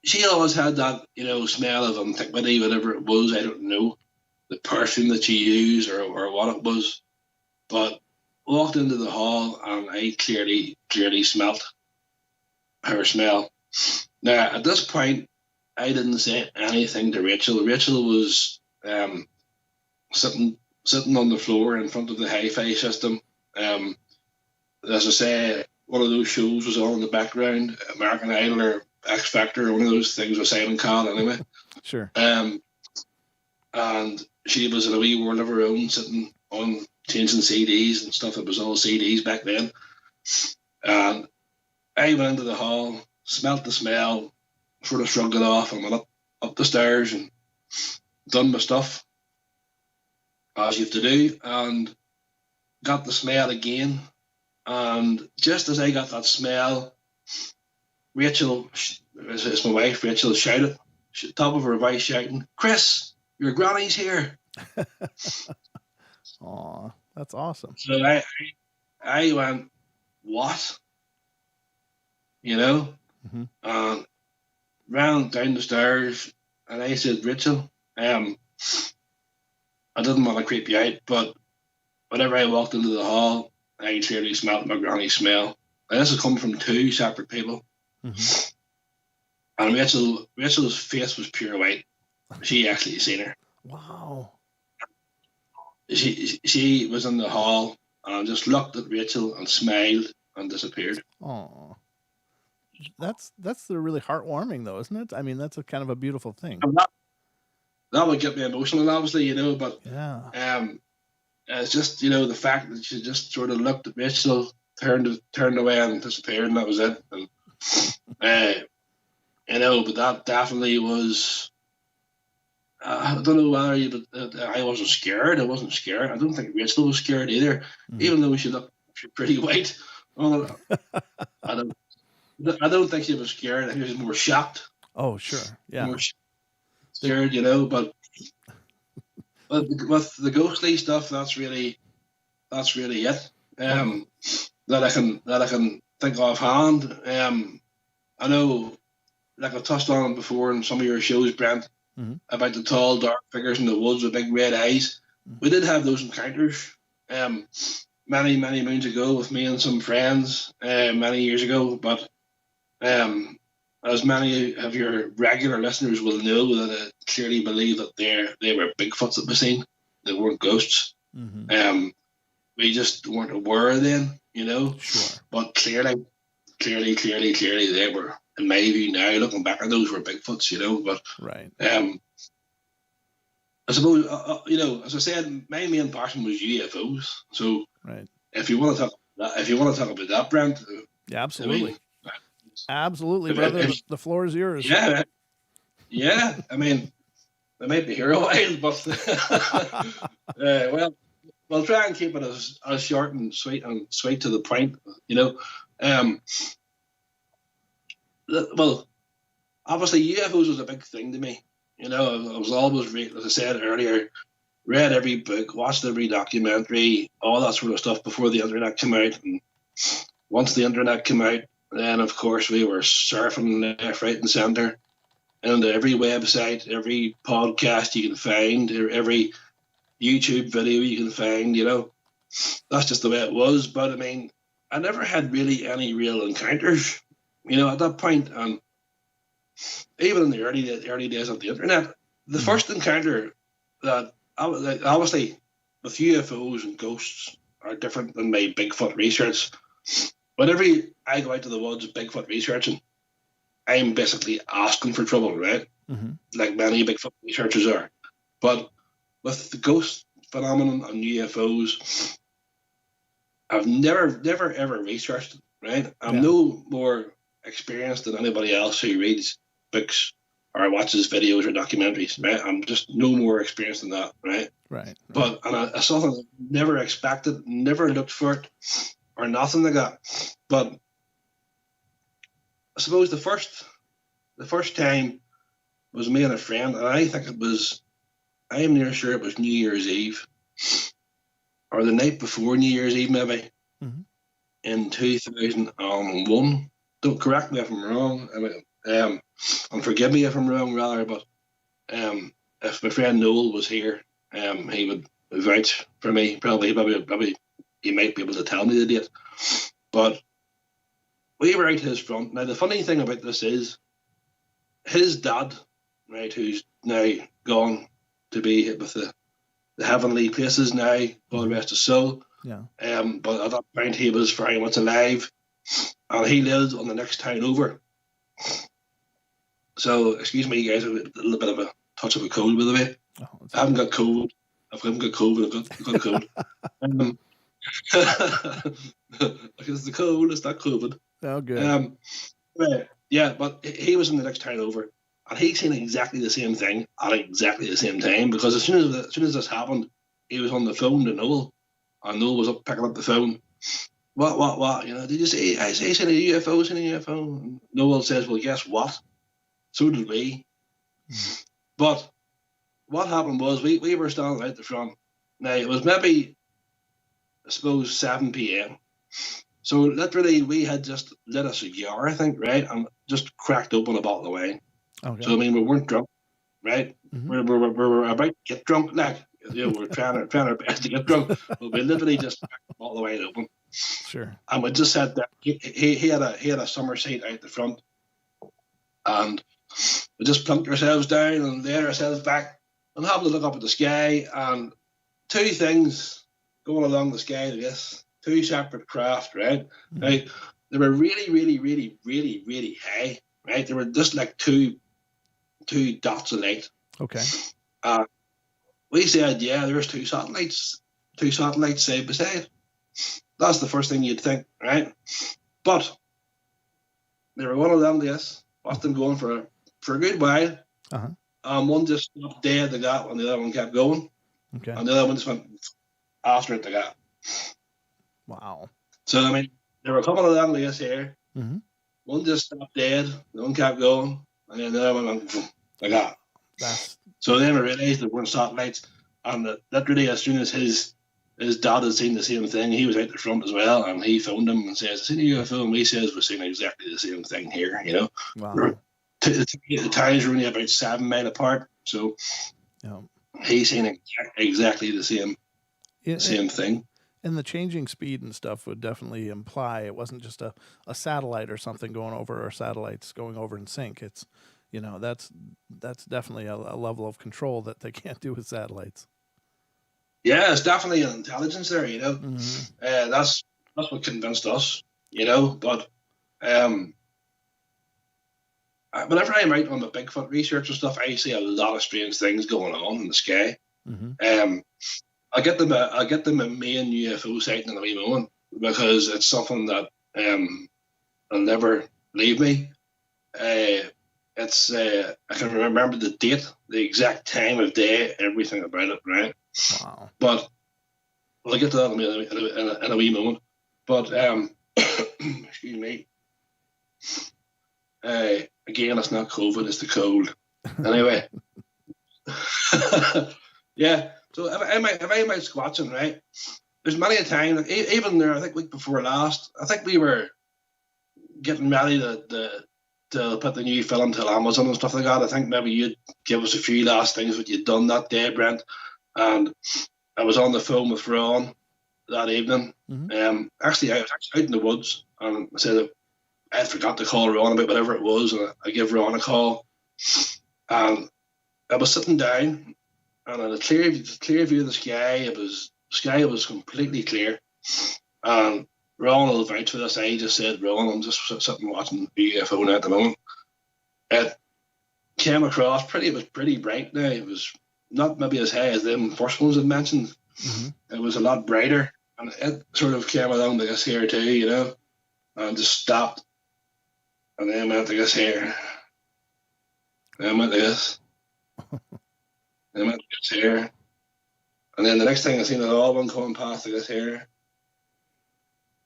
S2: she always had that, smell of antiquity, whatever it was. I don't know the perfume that she used or what it was, but walked into the hall and I clearly smelt her smell. Now, at this point, I didn't say anything to Rachel. Rachel was sitting on the floor in front of the hi-fi system. As I say, one of those shows was on in the background, American Idol or X Factor, or one of those things with Simon Cowell anyway.
S1: Sure.
S2: And she was in a wee world of her own, sitting on changing CDs and stuff. It was all CDs back then. And I went into the hall, smelt the smell, sort of shrugged it off, and went up the stairs and done my stuff. as you have to do, and got the smell again. And just as I got that smell, Rachel, it's my wife, Rachel, shouted, top of her voice shouting, "Chris, your granny's here."
S1: Aw, that's awesome.
S2: So I went, what? You know?
S1: Mm-hmm.
S2: And ran down the stairs, and I said, "Rachel, I didn't want to creep you out, but whenever I walked into the hall, I clearly smelled my granny's smell." And this has come from two separate people.
S1: Mm-hmm.
S2: And Rachel's face was pure white. She actually seen her.
S1: Wow.
S2: She was in the hall and just looked at Rachel and smiled and disappeared.
S1: Oh, that's really heartwarming, though, isn't it? I mean, that's a kind of a beautiful thing.
S2: And that would get me emotional, obviously, you know. But
S1: yeah,
S2: it's just, you know, the fact that she just sort of looked at Rachel, turned away and disappeared, and that was it. And you know, but that definitely was. I don't know whether but I wasn't scared. I wasn't scared. I don't think Rachel was scared either,
S1: mm-hmm.
S2: even though she looked pretty white. I don't think she was scared. I think she was more shocked.
S1: Oh, sure, yeah,
S2: more scared, you know. But with the ghostly stuff, that's really it. That I can think offhand. I know, like I touched on before in some of your shows, Brent,
S1: mm-hmm.
S2: about the tall, dark figures in the woods with big red eyes. Mm-hmm. We did have those encounters many moons ago with me and some friends many years ago. But as many of your regular listeners will know, that I clearly believe that they were Bigfoots that we seen. They weren't ghosts.
S1: Mm-hmm.
S2: We just weren't aware then, you know.
S1: Sure. But
S2: clearly, they were, in my view now, looking back at those, were Bigfoots, you know. But
S1: right.
S2: I suppose, you know, as I said, my main passion was UFOs. So
S1: right.
S2: If you want to talk about that, Brent.
S1: Yeah, absolutely.
S2: I mean,
S1: absolutely, brother. The floor is yours.
S2: Yeah. Yeah. I mean, they might be here a while, but well, we'll try and keep it as short and sweet to the point, you know. Well, obviously UFOs was a big thing to me. You know, I was always, as I said earlier, read every book, watched every documentary, all that sort of stuff before the internet came out. And once the internet came out, then of course we were surfing left, right, and centre, and every website, every podcast you can find, every YouTube video you can find. You know, that's just the way it was. But I mean, I never had really any real encounters, you know, at that point. And even in the early days of the internet, the first encounter that obviously with UFOs and ghosts are different than my Bigfoot research. Whenever I go out to the woods Bigfoot researching, I'm basically asking for trouble, right? Mm-hmm. Like many Bigfoot researchers are. But with the ghost phenomenon and UFOs, I've never ever researched it, right? I'm no more experienced than anybody else who reads books or watches videos or documentaries, right? I'm just no more experienced than that, right?
S1: Right.
S2: But I saw something I never expected, never looked for it, or nothing like that. But I suppose the first time was me and a friend, and I'm near sure it was New Year's Eve, or the night before New Year's Eve, maybe, mm-hmm. in 2001. Don't correct me if I'm wrong. And forgive me if I'm wrong, rather. But if my friend Noel was here, he would vouch for me. Probably, he might be able to tell me the date. But we were out his front. Now the funny thing about this is, his dad, right, who's now gone to be with the heavenly places now, God rest his soul.
S1: Yeah.
S2: But at that point he was very much alive, and he lived on the next town over. So, excuse me, guys, a little bit of a touch of a cold, by the way. Oh, I haven't got COVID. I've got a cold. It's the cold, it's not COVID.
S1: Oh, good.
S2: Yeah, but he was in the next town over, and he seen exactly the same thing at exactly the same time, because as soon as this happened, he was on the phone to Noel, and Noel was up picking up the phone. What? You know, did you see? I seen a UFO, seen a UFO. And Noel says, well, guess what? So did we. But what happened was we were standing out the front. Now, it was maybe, I suppose, 7 p.m. So literally, we had just lit a cigar, I think, right? And just cracked open a bottle of wine. Okay. So, I mean, we weren't drunk, right? We were about to get drunk, like, you know, we're trying our best to get drunk. But we literally just cracked the bottle of wine open.
S1: Sure.
S2: And we just said that he had a summer seat out the front. And we just plunked ourselves down and laid ourselves back and having to look up at the sky. And two things going along the sky, I guess. Two separate craft, right? Now, they were really, really, really, really, really high, right? They were just like two dots of light.
S1: Okay.
S2: We said, yeah, there's two satellites side by side. That's the first thing you'd think, right? But they were going along this, watched them going for a good while. One just stopped dead the gap, and the other one kept going. Okay. And the other one just went after it the gap.
S1: Wow. So,
S2: I mean, they were coming along this here. One just stopped dead, the one kept going, and then the other one went the gap. So then we realised there weren't satellites, and literally as soon as his dad had seen the same thing, he was out the front as well, and he phoned him and says, "I seen a UFO," and we says we're seeing exactly the same thing here, you know. Wow. The towns were only about 7 miles apart, so he's seen exactly the same thing.
S1: And the changing speed and stuff would definitely imply it wasn't just a satellite or something going over, or satellites going over in sync. It's, you know, that's definitely a level of control that they can't do with satellites.
S2: Yeah, it's definitely an intelligence there, you know. That's what convinced us, you know. But whenever I'm out on the Bigfoot research and stuff, I see a lot of strange things going on in the sky. I get them a main UFO sighting in a wee moment, because it's something that will never leave me. It's I can remember the date, the exact time of day, everything about it, right? Wow. But I'll get to that in a wee moment. But excuse me. Again, it's not COVID, it's the cold. Anyway. Yeah. So if I'm out squatching, right, there's many a time, like, even there, I think week before last, I think we were getting ready to put the new film to Amazon and stuff like that. I think maybe you'd give us a few last things what you'd done that day, Brent. And I was on the phone with Ron that evening. Actually, I was out in the woods, and I said I had forgot to call Ron about whatever it was, and I give Ron a call. And I was sitting down, and on a clear view of the sky, the sky was completely clear. And Ron will vouch for this. I just said, Ron, I'm just sitting watching UFO now at the moment. It came across it was pretty bright now. It was not maybe as high as them first ones I mentioned. It was a lot brighter, and it sort of came along to this here too, you know, and just stopped, and then went to this here, then went to this, then went to this here, and then the next thing I seen another one coming past to this here,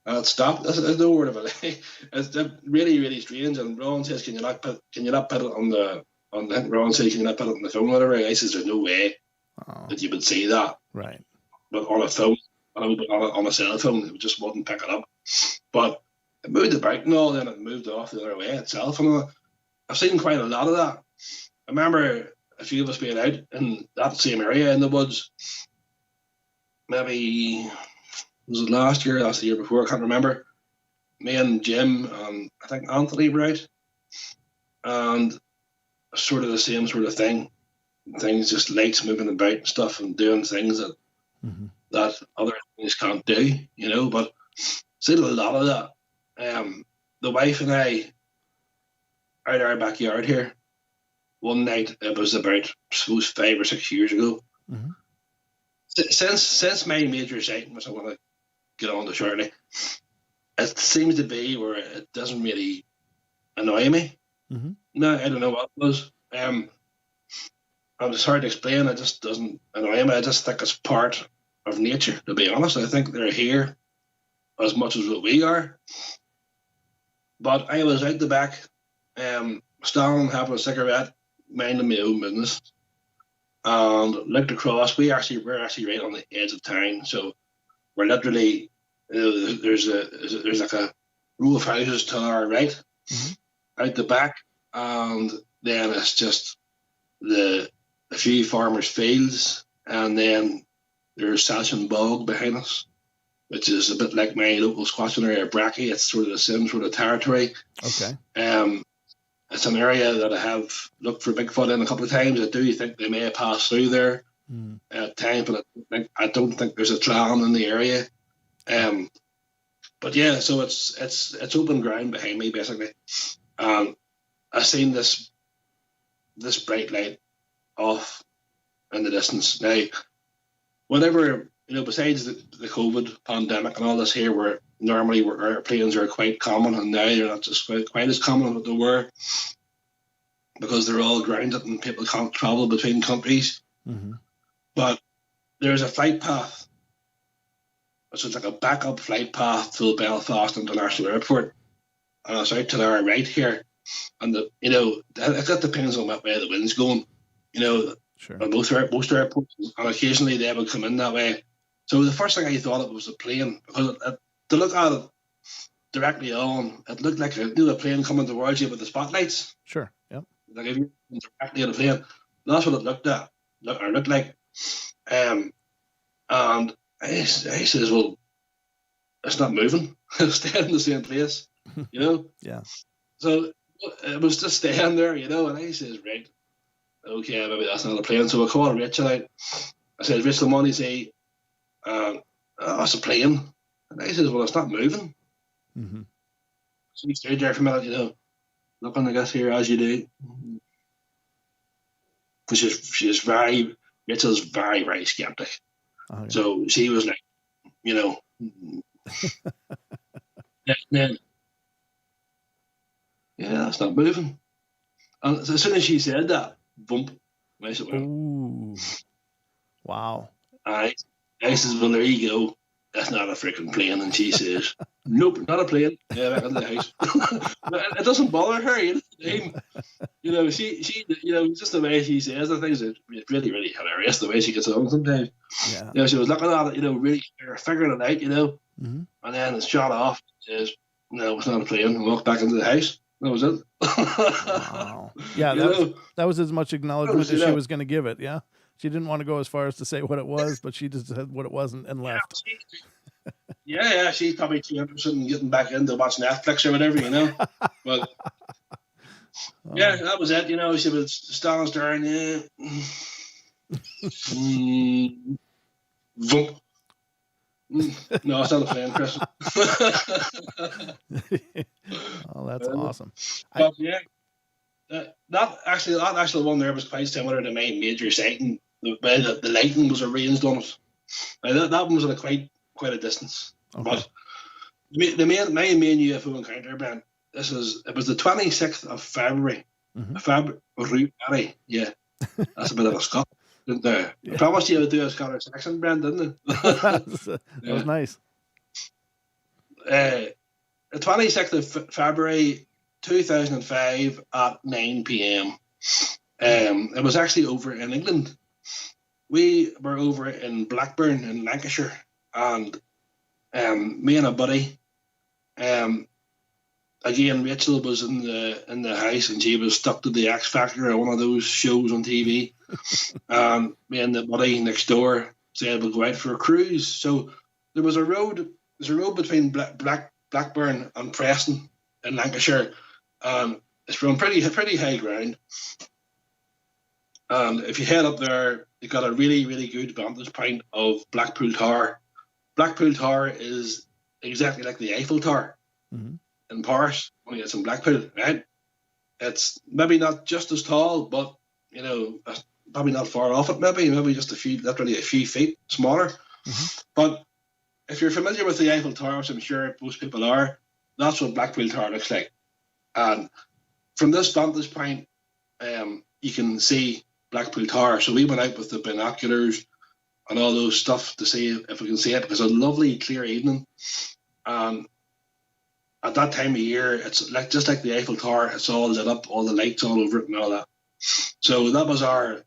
S2: and it stopped. There's no word of it. It's really, really strange. And Ron says, "Can you not put it on the?" I think Ron said, "Can you not put it on the phone?" Whatever. I says, "There's no way that you would see that."
S1: Right.
S2: But on a phone, on a cell phone, it just wouldn't pick it up. But it moved about and all, then it moved off the other way itself. And I've seen quite a lot of that. I remember a few of us being out in that same area in the woods. Maybe was it last year, the year before? I can't remember. Me and Jim and I think Anthony were out, and sort of the same sort of thing. Things, just lights moving about and stuff, and doing things that that other things can't do, you know. But seen a lot of that. The wife and I, out our backyard here, one night, it was about, I suppose, 5 or 6 years ago. Since my major sighting, which I want to get on to shortly, it seems to be where it doesn't really annoy me. No, I don't know what it was. It's hard to explain. It just doesn't annoy me. I just think it's part of nature, to be honest. I think they're here as much as what we are. But I was out the back, standing having a cigarette, minding my own business, and looked across. We're actually right on the edge of town, so we're literally, there's like a row of houses to our right, out the back, and then it's just a few farmers' fields, and then there's Sashin Bog behind us, which is a bit like my local squatching area, Bracky. It's sort of the same sort of territory.
S1: Okay.
S2: It's an area that I have looked for Bigfoot in a couple of times. I do think they may have passed through there at times, but I don't think there's a clan in the area. But yeah, so it's open ground behind me basically. I've seen this bright light off in the distance. Now, whenever, besides the COVID pandemic and all this here, where normally airplanes are quite common, and now they're not just quite as common as they were, because they're all grounded and people can't travel between countries. But there's a flight path, so it's like a backup flight path to Belfast International Airport, and it's out to our right here. And that depends on what way the wind's going.
S1: Sure.
S2: Most airports, and occasionally they would come in that way. So the first thing I thought it was a plane, because to look at it directly on, it looked like a plane coming towards you with the spotlights.
S1: Sure. Yep.
S2: Like if you're directly at a plane, that's what it looked like. And I says, well, it's not moving. It's staying in the same place,
S1: Yeah.
S2: So it was just staying there, and I says, right, okay, maybe that's not a plane. So I called Rachel out. I said, Rachel, money say, it's a plane. And I says, well, it's not moving. So he stayed there for a minute, looking, I guess, here as you do. Because Rachel's very, very skeptic. Okay. So she was like, then, yeah, it's not moving. And as soon as she said that, bump, nice it went.
S1: Ooh. Wow.
S2: I says, well, there you go. That's not a freaking plane. And she says, nope, not a plane. Yeah, back in the house. It doesn't bother her. She just the way she says the things is really, really hilarious. The way she gets on sometimes.
S1: Yeah.
S2: She was looking at it, really figuring it out, and then it shot off. Says, no, it's not a plane. And walked back into the house. That was it.
S1: Wow. Yeah, that was as much acknowledgement as she was going to give it. Yeah. She didn't want to go as far as to say what it was, but she just said what it wasn't and left.
S2: Yeah, she's probably too interested in getting back into watching Netflix or whatever, But yeah, that was it. She was standing staring. Vump. No, it's not a plane, Chris.
S1: Oh, that's awesome.
S2: But yeah, that actual one there was quite similar to my major sighting. The lighting was arranged on it. Now, that one was at quite a distance.
S1: Okay.
S2: But my main UFO encounter, Ben, it was the 26th of February. February, yeah. That's a bit of a Scot. I promised you I would do a Scottish accent, Brent, didn't I?
S1: That was nice.
S2: The 26th of February 2005 at 9 p.m. It was actually over in England. We were over in Blackburn in Lancashire, and me and a buddy, again, Rachel was in the house, and she was stuck to the X Factor or one of those shows on TV. Me and the buddy next door said we'll go out for a cruise. So there's a road between Blackburn and Preston in Lancashire. It's from pretty high ground. And if you head up there, you've got a really, really good vantage point of Blackpool Tower. Blackpool Tower is exactly like the Eiffel Tower in Paris, only it's in Blackpool, right? It's maybe not just as tall, but probably not far off it. Maybe just literally a few feet smaller. But if you're familiar with the Eiffel Tower, which I'm sure most people are, that's what Blackpool Tower looks like. And from this vantage point, you can see Blackpool Tower. So we went out with the binoculars, and all those stuff to see if we can see it, because it's a lovely clear evening. At that time of year, it's like just like the Eiffel Tower. It's all lit up, all the lights all over it and all that. So that was our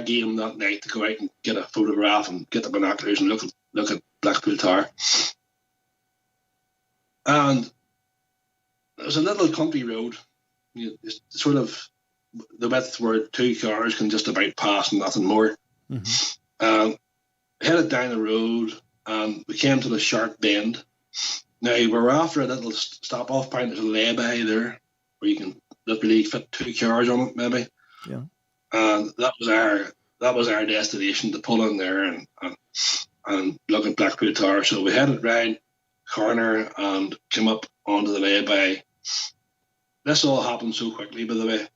S2: game that night, to go out and get a photograph and get the binoculars and look at Blackpool Tower. And it was a little country road, it's sort of the width where two cars can just about pass and nothing more. Headed down the road, and we came to the sharp bend. Now, we were after a little stop-off point. There's a lay-by there where you can literally fit two cars on it, maybe.
S1: Yeah.
S2: And that was our destination, to pull in there and look at Blackpool Tower. So we headed round corner and came up onto the lay-by. This all happened so quickly, by the way.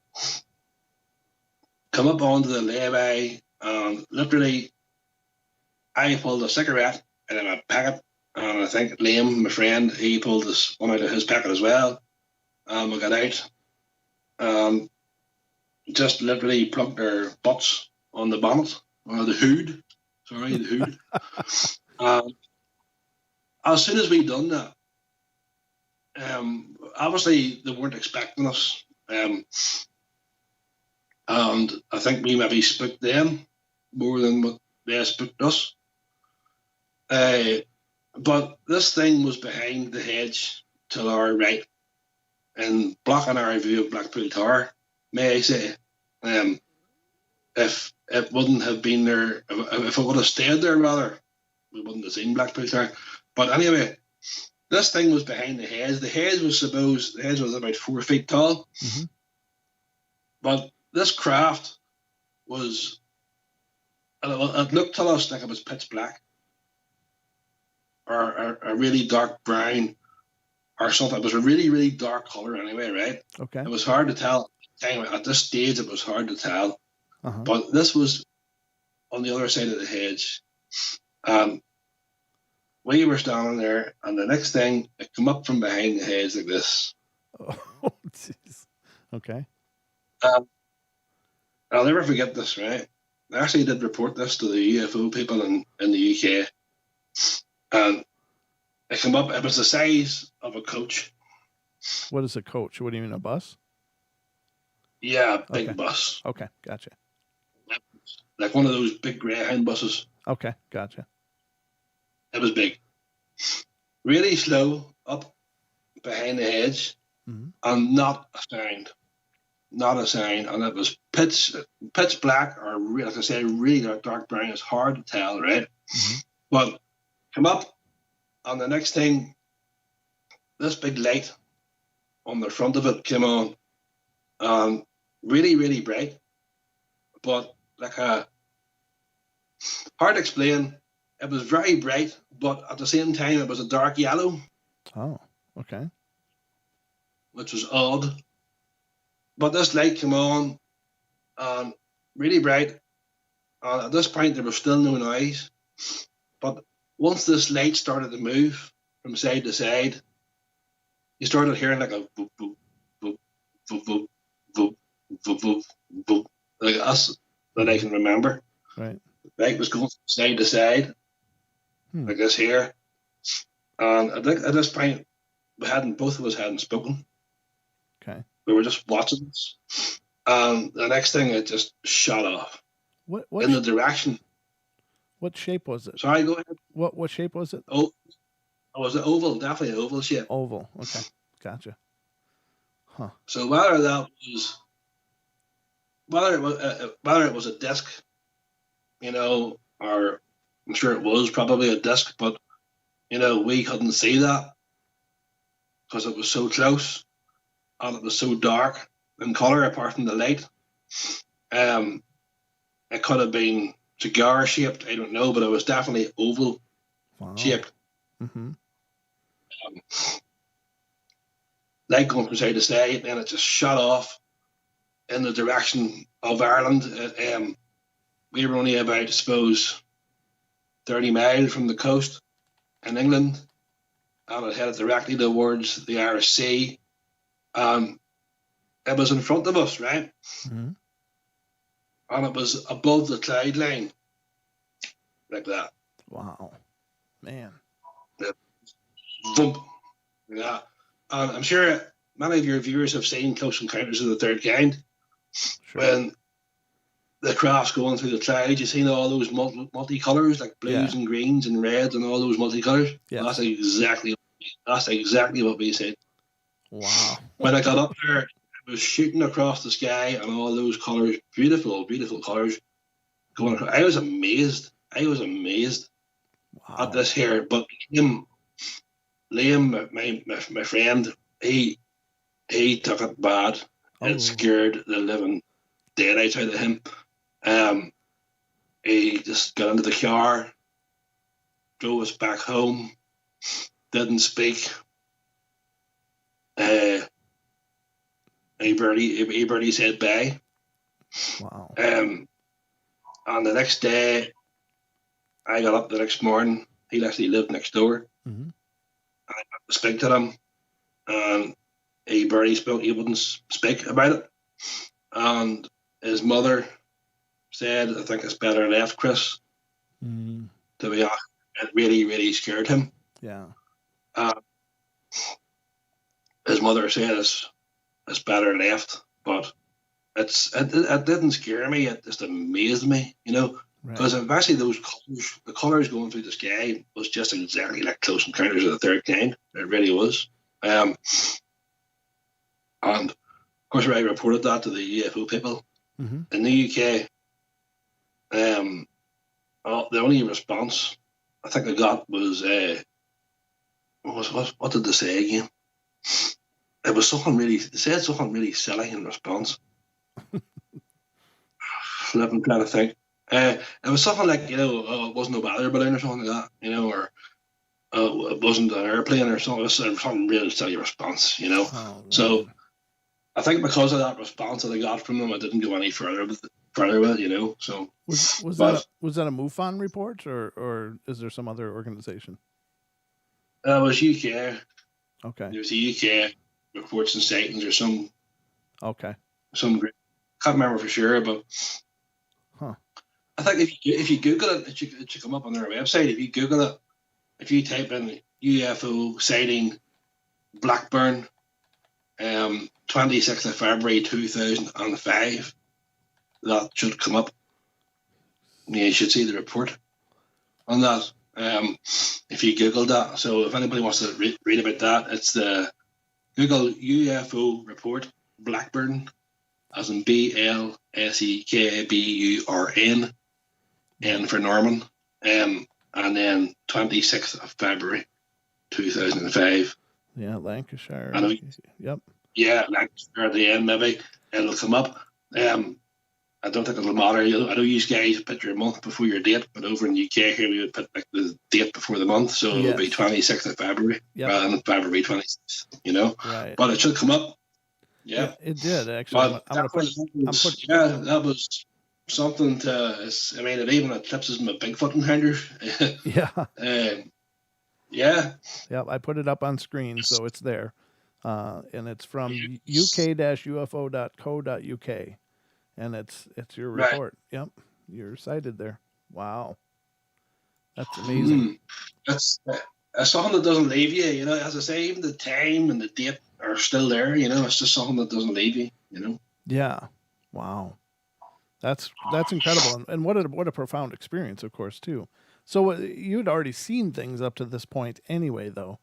S2: Come up onto the lay-by, and literally I pulled a cigarette out of my packet, and I think Liam, my friend, he pulled this one out of his packet as well. We got out, just literally plugged our butts on the bonnet, or the hood. Sorry, the hood. As soon as we done that, obviously they weren't expecting us, and I think we maybe spooked them more than what they spooked us. But this thing was behind the hedge to our right and blocking our view of Blackpool Tower, may I say. If it wouldn't have been there, if it would have stayed there, rather, we wouldn't have seen Blackpool Tower. But anyway, this thing was behind the hedge. The hedge was about 4 feet tall. But this craft was, it looked to us like it was pitch black, or a really dark brown, or something. It was a really, really dark colour anyway, right?
S1: Okay.
S2: It was hard to tell. At this stage, it was hard to tell. But this was on the other side of the hedge. We were standing there, and the next thing, it came up from behind the hedge like this.
S1: Oh, jeez. Okay.
S2: I'll never forget this, right? I actually did report this to the UFO people in the UK. And it came up, it was the size of a coach.
S1: What is a coach? What do you mean, a bus?
S2: Yeah, big
S1: Okay.
S2: bus.
S1: Okay, gotcha.
S2: Like one of those big Greyhound buses.
S1: Okay, gotcha.
S2: It was big. Really slow up behind the hedge, and not a sound. Not a sign. And it was pitch black, or like I said, really dark brown. It's hard to tell, right? But come up, and the next thing, this big light on the front of it came on, really, really bright, but like hard to explain. It was very bright, but at the same time, it was a dark yellow.
S1: Oh, okay.
S2: Which was odd. But this light came on, really bright, and at this point there was still no noise. But once this light started to move from side to side, you started hearing like a boop, boop, boop, boop, boop, boop, boop, boop, boop, like us that I can remember.
S1: Right.
S2: The light was going from side to side, like this here. And I think at this point, both of us hadn't spoken.
S1: Okay.
S2: We were just watching this. And the next thing, it just shot off.
S1: What
S2: in the direction.
S1: What shape was it?
S2: Sorry, go ahead.
S1: What shape was it?
S2: Oh, it was an oval, definitely an oval shape.
S1: Oval. Okay, gotcha. Huh.
S2: So whether it was a disc, or I'm sure it was probably a disc, but we couldn't see that because it was so close and it was so dark in colour apart from the light. It could have been cigar shaped, I don't know, but it was definitely oval shaped. Light going from side to side, and then it just shot off in the direction of Ireland. We were only about, I suppose, 30 miles from the coast in England, and it headed directly towards the Irish Sea. It was in front of us, right? And it was above the cloud line. like that.
S1: Wow, man.
S2: Yeah. Thump. Yeah. And I'm sure many of your viewers have seen Close Encounters of the Third Kind.
S1: Sure.
S2: When the craft's going through the clouds, you've seen all those multicolours, like blues and greens and reds and all those multicolours.
S1: Yeah.
S2: That's exactly what we said.
S1: Wow.
S2: When I got up there, it was shooting across the sky and all those colours, beautiful, beautiful colours going across. I was amazed.
S1: Wow.
S2: At this here. But Liam, my friend, he took it bad. It scared the living dead out of him. He just got into the car, drove us back home, didn't speak. He barely said bye.
S1: Wow.
S2: And the next day, I got up the next morning. He actually lived next door.
S1: Mm-hmm.
S2: I got to speak to him, and he barely spoke. He wouldn't speak about it. And his mother said, "I think it's better left, Chris."
S1: Mm-hmm.
S2: To be honest, it really, really scared him.
S1: Yeah.
S2: His mother said it's better left, but it didn't scare me. It just amazed me, because actually those the colours going through the sky was just exactly like Close Encounters of the Third Kind. It really was. And of course, I reported that to the UFO people in the UK. The only response I think I got was what did they say again? It was something really. They said something really silly in response. I'm trying to think. It was something like, it wasn't a weather balloon or something like that, or it wasn't an airplane or something. It was some real silly response, So I think because of that response that I got from them, I didn't go any further with it, So
S1: was that a MUFON report or is there some other organization?
S2: It was UK.
S1: Okay.
S2: There was the UK reports and sightings or some.
S1: Okay.
S2: Some great. Can't remember for sure, but. I think if you Google it, it should come up on their website. If you Google it, if you type in UFO sighting Blackburn, 26th of February 2005, that should come up. Yeah, you should see the report on that. If you Google that, so if anybody wants to read about that, it's the Google UFO report Blackburn, as in BLSEKBURN. N for Norman, and then 26th of February 2005.
S1: Yeah, Lancashire.
S2: I know,
S1: yep.
S2: Yeah, Lancashire at the end, maybe it'll come up. I don't think it'll matter. I know you guys put your month before your date, but over in the UK here we would put like the date before the month, so it'll be 26th of February rather than February 26th.
S1: Right.
S2: But it should come up. Yeah,
S1: it did actually.
S2: That was something to. I mean, it even eclipses my Bigfoot encounters.
S1: Yeah, I put it up on screen, so it's there, and it's from uk-ufo.co.uk, and it's your report. Yep, you're cited there. Wow, that's amazing.
S2: That's something that doesn't leave you. As I say, even the time and the date are still there. It's just something that doesn't leave you.
S1: Yeah. Wow. That's incredible, and what a profound experience, of course, too. So you'd already seen things up to this point, anyway, though,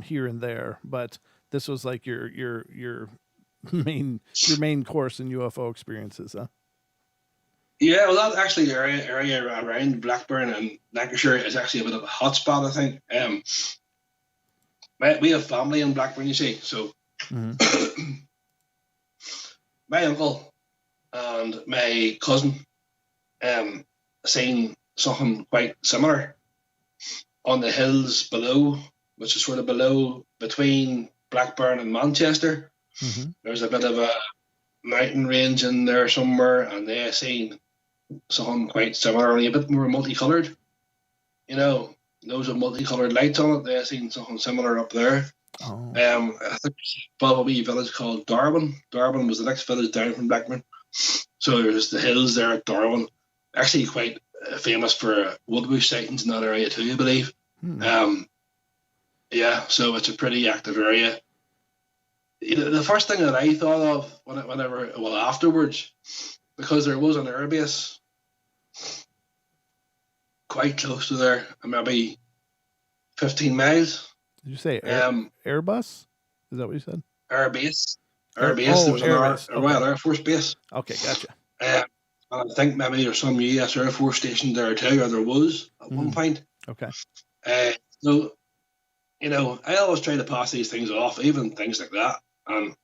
S1: here and there. But this was like your main course in UFO experiences, huh?
S2: Yeah, well, that actually area around Blackburn and Lancashire is actually a bit of a hotspot, I think. We have family in Blackburn, you see, so my uncle and my cousin seen something quite similar on the hills below, which is sort of below between Blackburn and Manchester. There's a bit of a mountain range in there somewhere, and they seen something quite similar, only a bit more multicolored. Those with multicolored lights on it, they seen something similar up there. I think a wee village called Darwin. Darwin was the next village down from Blackburn. So there's the hills there at Darwin. Actually, quite famous for woodbush sightings in that area too, I believe. Yeah, so it's a pretty active area. The first thing that I thought of afterwards, because there was an air base quite close to there, maybe 15 miles.
S1: Did you say Airbus? Is that what you said?
S2: Air base. There was an Air Force base.
S1: Okay, gotcha.
S2: I think maybe there's some US Air Force station there too, or there was at one point.
S1: Okay.
S2: So, I always try to pass these things off, even things like that. And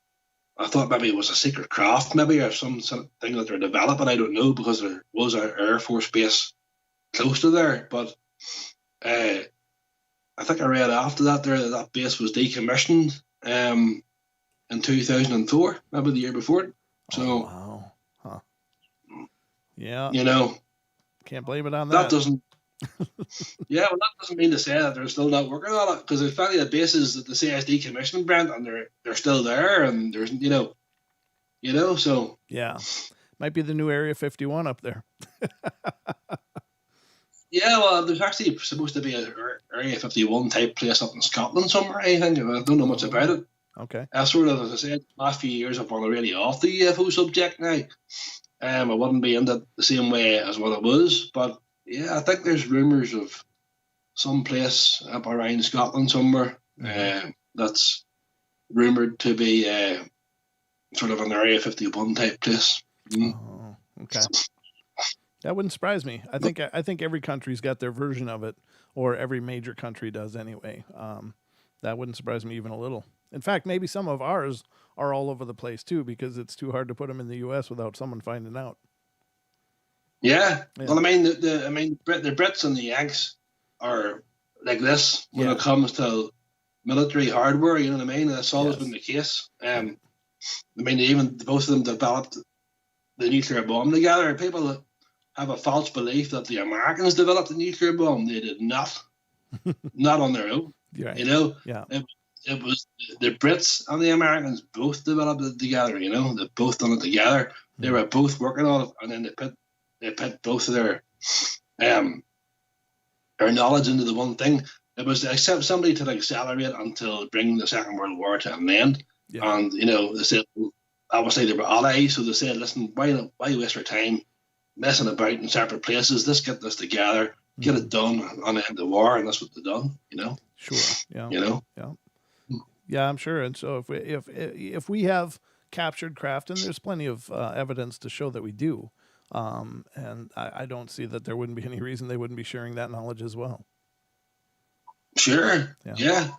S2: I thought maybe it was a secret craft, maybe, or some thing that they're developing. I don't know, because there was an Air Force base close to there. But I think I read after that that base was decommissioned in 2004, maybe the year before it. So,
S1: wow. Huh. Yeah. Can't blame it on that.
S2: That doesn't. Yeah, well, that doesn't mean to say that they're still not working on it, because there's plenty of bases that the CS decommissioned, Brent, and they're still there, and there's so
S1: yeah, might be the new Area 51 up there.
S2: Yeah, well, there's actually supposed to be an Area 51 type place up in Scotland somewhere, I think. I don't know much about it.
S1: Okay.
S2: As I said, the last few years I've gone really off the UFO subject now. I wouldn't be into it the same way as what it was, but yeah, I think there's rumours of some place up around Scotland somewhere that's rumoured to be sort of an Area 51 type place.
S1: Oh, okay. That wouldn't surprise me. I think every country's got their version of it, or every major country does anyway. That wouldn't surprise me even a little. In fact, maybe some of ours are all over the place too, because it's too hard to put them in the U.S. without someone finding out.
S2: Yeah. Well, I mean, the Brits and the Yanks are like this when it comes to military hardware. You know what I mean? That's always been the case. I mean, even both of them developed the nuclear bomb together. People have a false belief that the Americans developed the nuclear bomb. They did not. Not on their own.
S1: Right.
S2: Yeah. It was the Brits and the Americans both developed it together. They both done it together. They were both working on it, and then they put both of their knowledge into the one thing. It was somebody to accelerate until bring the Second World War to an end. Yeah. And they said, obviously they were allies, so they said, listen, why waste our time messing about in separate places? Let's get this together, get it done, and end the war, and that's what they've done.
S1: Sure. Yeah. Yeah, I'm sure. And so if we have captured craft, and there's plenty of evidence to show that we do, and I don't see that there wouldn't be any reason they wouldn't be sharing that knowledge as well.
S2: Sure. Yeah.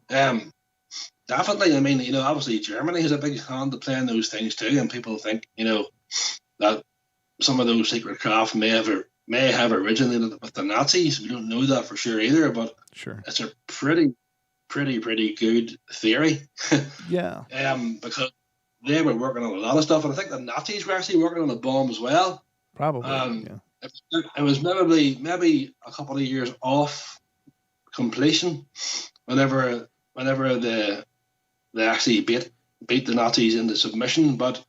S2: Definitely. I mean, obviously Germany has a big hand to play in those things too, and people think, that some of those secret craft may have originated with the Nazis. We don't know that for sure either, but it's a pretty good theory.
S1: Yeah.
S2: Because they were working on a lot of stuff, and I think the Nazis were actually working on a bomb as well.
S1: Probably.
S2: It was maybe a couple of years off completion whenever they actually beat the Nazis into submission. But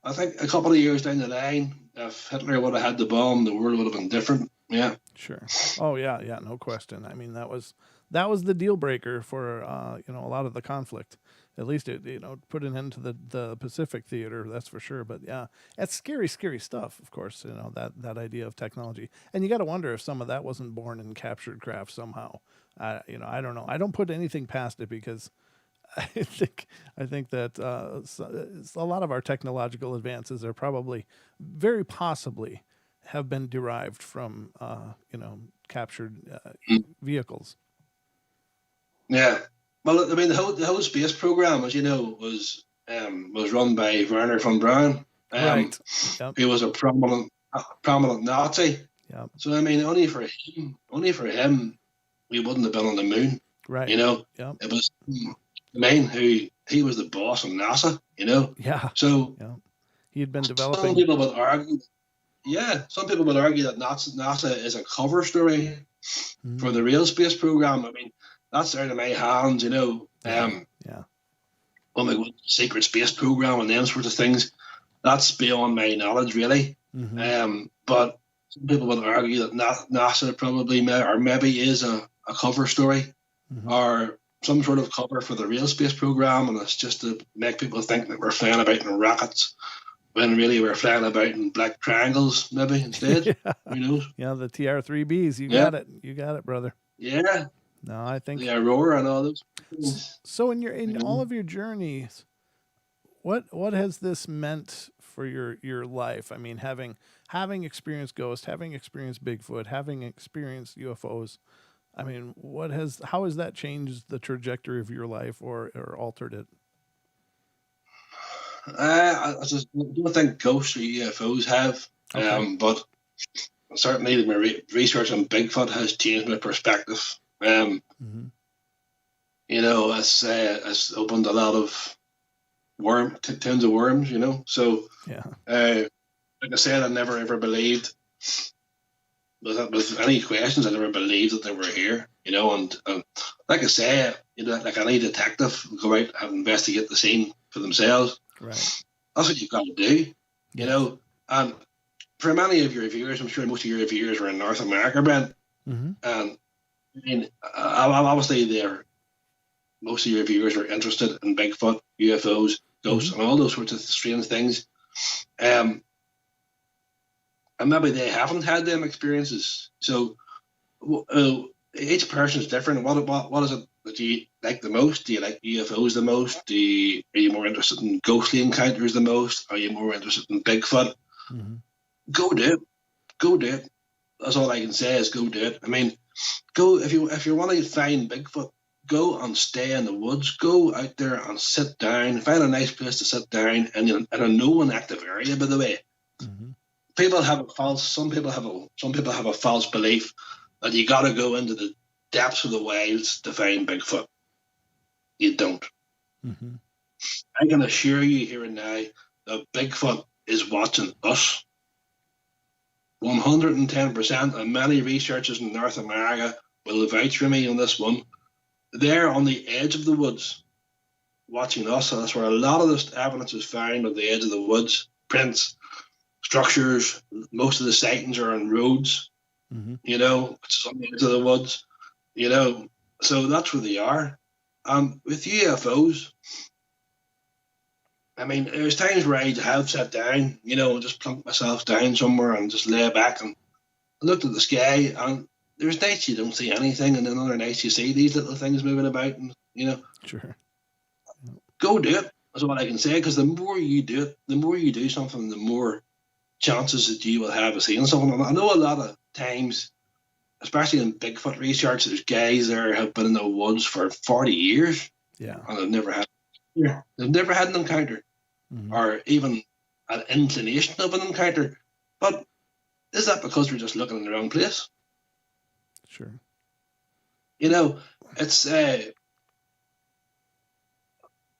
S2: I think a couple of years down the line, if Hitler would have had the bomb, the world would have been different. Yeah.
S1: Sure. Oh yeah, no question. I mean, that was the deal breaker for a lot of the conflict. At least it put an end to the Pacific theater, that's for sure. But yeah, it's scary stuff. Of course, that idea of technology, and you got to wonder if some of that wasn't born in captured craft somehow. I don't know. I don't put anything past it, because I think that a lot of our technological advances are probably, very possibly, have been derived from captured vehicles.
S2: Yeah. Well, I mean, the whole space program, as you know, was run by Werner von Braun,
S1: right. Yep.
S2: Who was a prominent Nazi.
S1: Yep.
S2: So I mean, only for him, we wouldn't have been on the moon.
S1: Right.
S2: Yep. It was the man he was the boss of NASA.
S1: Yeah.
S2: So
S1: he had been developing.
S2: Some people would argue that NASA is a cover story for the real space program. I mean, that's out of my hands, Oh my God, secret space program and them sorts of things. That's beyond my knowledge, really.
S1: Mm-hmm.
S2: But some people would argue that NASA probably maybe is a cover story or some sort of cover for the real space program, and it's just to make people think that we're flying about in rockets when really we're flying about in black triangles, maybe instead. Who knows?
S1: Yeah, the TR-3Bs. You got it. You got it, brother.
S2: Yeah.
S1: No, I think
S2: the Aurora and all those things.
S1: So in all of your journeys, what has this meant for your life? I mean, having experienced ghosts, having experienced Bigfoot, having experienced UFOs. I mean, how has that changed the trajectory of your life or altered it?
S2: I just don't think ghosts or UFOs have, but certainly my research on Bigfoot has changed my perspective. You know, it's opened a lot of tons of worms. You know, so like I said, I never ever believed with any questions. I never believed that they were here. You know, and like I say, you know, like any detective, go out and investigate the scene for themselves. Right. That's what you've got to do, you know. And for many of your viewers, I'm sure most of your viewers are in North America, Brent. And I mean, obviously, most of your viewers are interested in Bigfoot, UFOs, ghosts, and all those sorts of strange things. And maybe they haven't had them experiences. So each person is different. What is it that you like the most? Do you like UFOs the most? Are you more interested in ghostly encounters the most? Are you more interested in Bigfoot? Go do it. Go do it. That's all I can say is go do it. I mean, go if you want to find Bigfoot, go and stay in the woods. Go out there and sit down. Find a nice place to sit down in a known active area. By the way, people have some people have a false belief that you got to go into the depths of the wilds to find Bigfoot. You don't. I can assure you here and now that Bigfoot is watching us. 110%, and many researchers in North America will vouch for me on this one. They're on the edge of the woods watching us, and that's where a lot of this evidence is found, at the edge of the woods. Prints, structures, most of the sightings are on roads, you know, which is on the edge of the woods, you know, so that's where they are. With UFOs, I mean, there's times where I have sat down, you know, and just plunked myself down somewhere and just lay back and looked at the sky, and there's nights you don't see anything, and then other nights you see these little things moving about, and, you know. Sure. Go do it, that's what I can say, because the more you do it, the more you do something, the more chances that you will have of seeing something. And I know a lot of times, especially in Bigfoot research, there's guys there have been in the woods for 40 years, and they've never had an encounter, or even an inclination of an encounter. But is that because we're just looking in the wrong place? Sure. You know, it's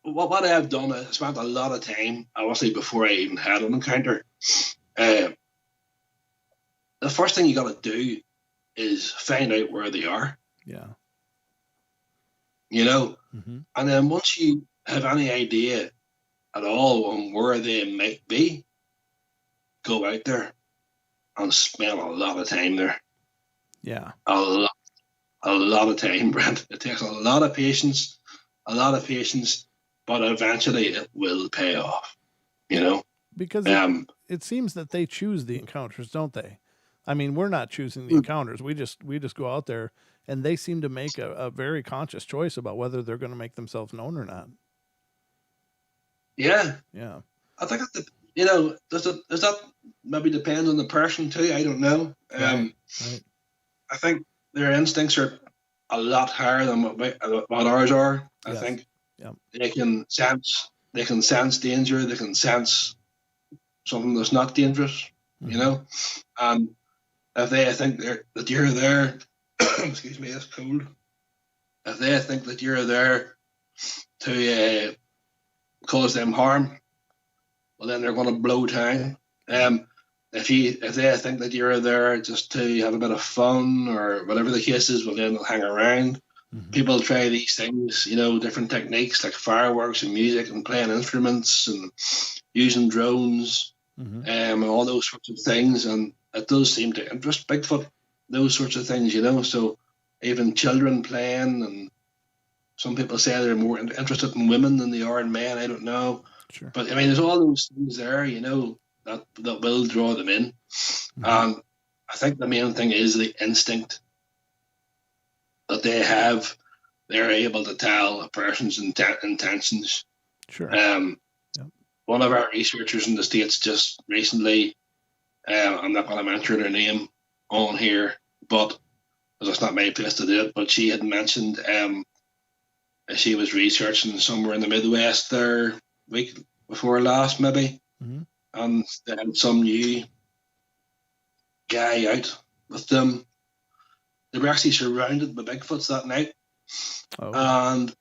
S2: what I have done. I spent a lot of time, obviously, before I even had an encounter. The first thing you got to do is find out where they are. Yeah. You know, and then once you have any idea at all on where they might be, go out there and spend a lot of time there. Yeah. A lot of time, Brent. It takes a lot of patience, but eventually it will pay off, you know?
S1: Because it seems that they choose the encounters, don't they? I mean, we're not choosing the encounters. We just go out there, and they seem to make a very conscious choice about whether they're going to make themselves known or not.
S2: Yeah. Yeah. I think you know, does that maybe depends on the person too? I don't know. Right. I think their instincts are a lot higher than what ours are. I think they can sense danger. They can sense something that's not dangerous. You know, and if they think that you're there, excuse me, it's cold. If they think that you're there to cause them harm, well, then they're going to blow time. If they think that you're there just to have a bit of fun or whatever the case is, well, then they'll hang around. People try these things, you know, different techniques like fireworks and music and playing instruments and using drones and all those sorts of things. And it does seem to interest Bigfoot, those sorts of things, you know. So even children playing, and some people say they're more interested in women than they are in men. I don't know.
S1: Sure.
S2: But I mean, there's all those things there, you know, that will draw them in. And I think the main thing is the instinct that they have. They're able to tell a person's intentions.
S1: Sure.
S2: One of our researchers in the States just recently, I'm not going to mention her name on here, but because it's not my place to do it, but she had mentioned she was researching somewhere in the Midwest there week before last, maybe, and they had some new guy out with them. They were actually surrounded by Bigfoots that night, and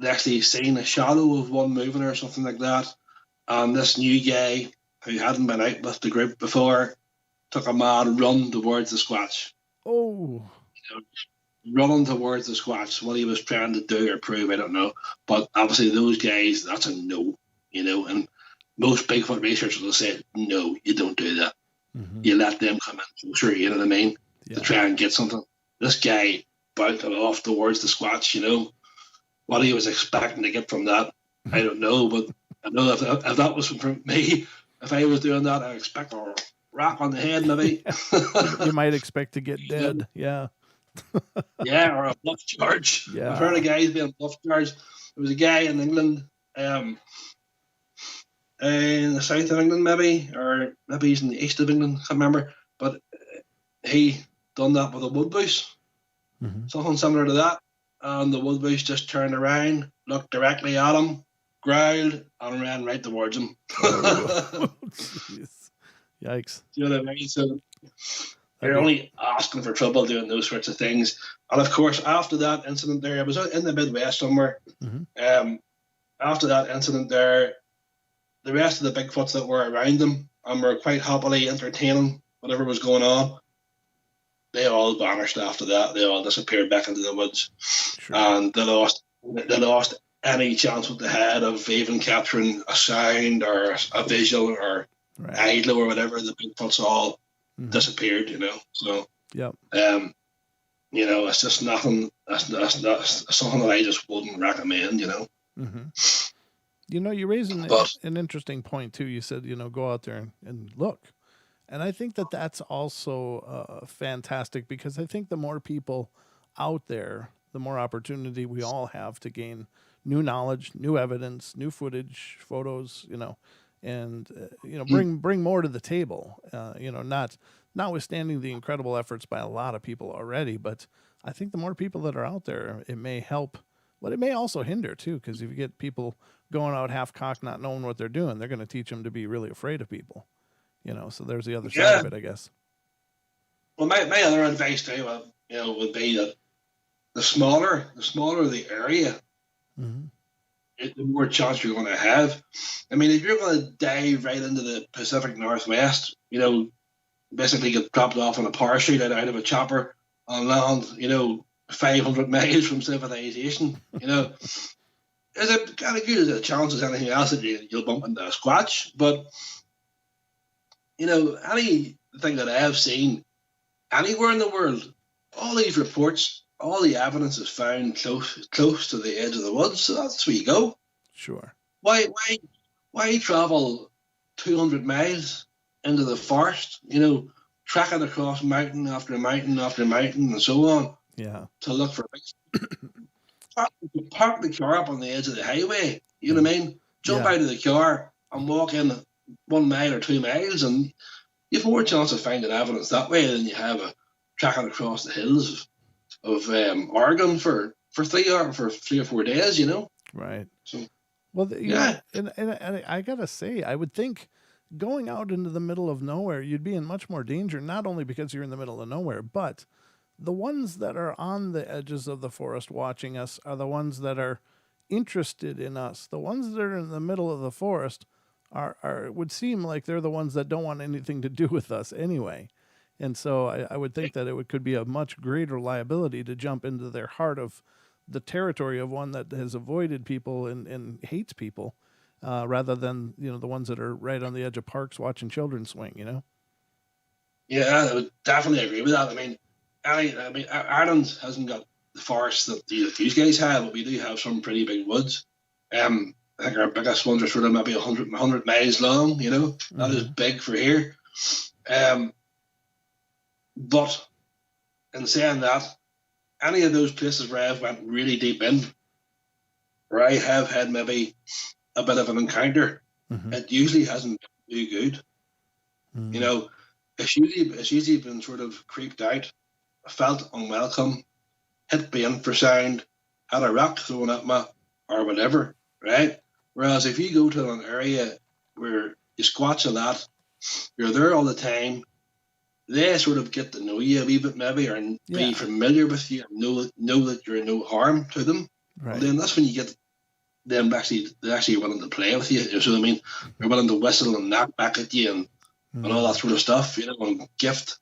S2: they actually seen a shadow of one moving or something like that. And this new guy who hadn't been out with the group before took a mad run towards the Squatch.
S1: Oh.
S2: You know, running towards the Squatch. What he was trying to do or prove, I don't know. But obviously those guys, that's a no, you know. And most Bigfoot researchers will say, no, you don't do that. You let them come in closer, you know what I mean, to try and get something. This guy bounced off towards the Squatch, you know. What he was expecting to get from that, I don't know. But I know if that was from me, if I was doing that, I'd expect a rock on the head, maybe.
S1: You might expect to get dead, yeah.
S2: Yeah, or a bluff charge.
S1: Yeah.
S2: I've heard of guys being bluff charged. There was a guy in England, in the south of England, maybe, or maybe he's in the east of England, I can't remember. But he done that with a wood bouse, something similar to that. And the wood bouse just turned around, looked directly at him, growled, and ran right towards him.
S1: Yikes.
S2: You know what I mean? So you're only asking for trouble doing those sorts of things. And of course, after that incident there, I was in the Midwest somewhere. After that incident there, the rest of the Bigfoots that were around them and were quite happily entertaining whatever was going on, they all vanished after that. They all disappeared back into the woods. Sure. And they lost any chance what they had of even capturing a sound or a visual or idol or whatever. The Bigfoots all disappeared, you know. So, you know, it's just nothing. That's something that I just wouldn't recommend, you know.
S1: You know, you raise an interesting point too. You said, you know, go out there and look. And I think that that's also fantastic, because I think the more people out there, the more opportunity we all have to gain new knowledge, new evidence, new footage, photos, you know, and, you know, bring more to the table, you know, notwithstanding the incredible efforts by a lot of people already. But I think the more people that are out there, it may help, but it may also hinder too, because if you get people going out half-cocked, not knowing what they're doing, they're going to teach them to be really afraid of people. You know, so there's the other side of it, I guess.
S2: Well, my other advice too, you know, would be that the smaller the area, the more chance you're going to have. I mean, if you're going to dive right into the Pacific Northwest, you know, basically get dropped off on a parachute out of a chopper and land, you know, 500 miles from civilization, you know, is it kind of good as a chance as anything else that you'll bump into a Squatch? But you know, anything that I have seen anywhere in the world, all these reports, all the evidence is found close to the edge of the woods. So that's where you go. Sure. Why travel 200 miles into the forest? You know, trekking across mountain after mountain after mountain and so on. Yeah. To look for park the car up on the edge of the highway. You know what I mean? Jump out of the car and walk in 1 mile or 2 miles, and you have more chance of finding evidence that way than you have trekking across the hills of Oregon for 3 or 4 days, you know. Right. So, well, know,
S1: and I gotta say, I would think going out into the middle of nowhere, you'd be in much more danger, not only because you're in the middle of nowhere, but the ones that are on the edges of the forest watching us are the ones that are interested in us. The ones that are in the middle of the forest are would seem like they're the ones that don't want anything to do with us anyway. And so I would think that it could be a much greater liability to jump into their heart of the territory of one that has avoided people and hates people, rather than, you know, the ones that are right on the edge of parks watching children swing, you know?
S2: Yeah, I would definitely agree with that. I mean, Ireland hasn't got the forests that these guys have, but we do have some pretty big woods. I think our biggest ones are sort of maybe 100 miles long. You know, that is big for here. But in saying that, any of those places where I've went really deep in, where I have had maybe a bit of an encounter, it usually hasn't been too good. You know, it's usually been sort of creeped out, felt unwelcome, hit by infrasound, had a rock thrown at me, or whatever, right? Whereas if you go to an area where you squatch a lot, you're there all the time, they sort of get to know you a wee bit maybe, or be familiar with you, and know that you're no harm to them. Right. And then that's when you get them they're actually willing to play with you. You know what I mean? They're willing to whistle and knock back at you and all that sort of stuff, you know, and gift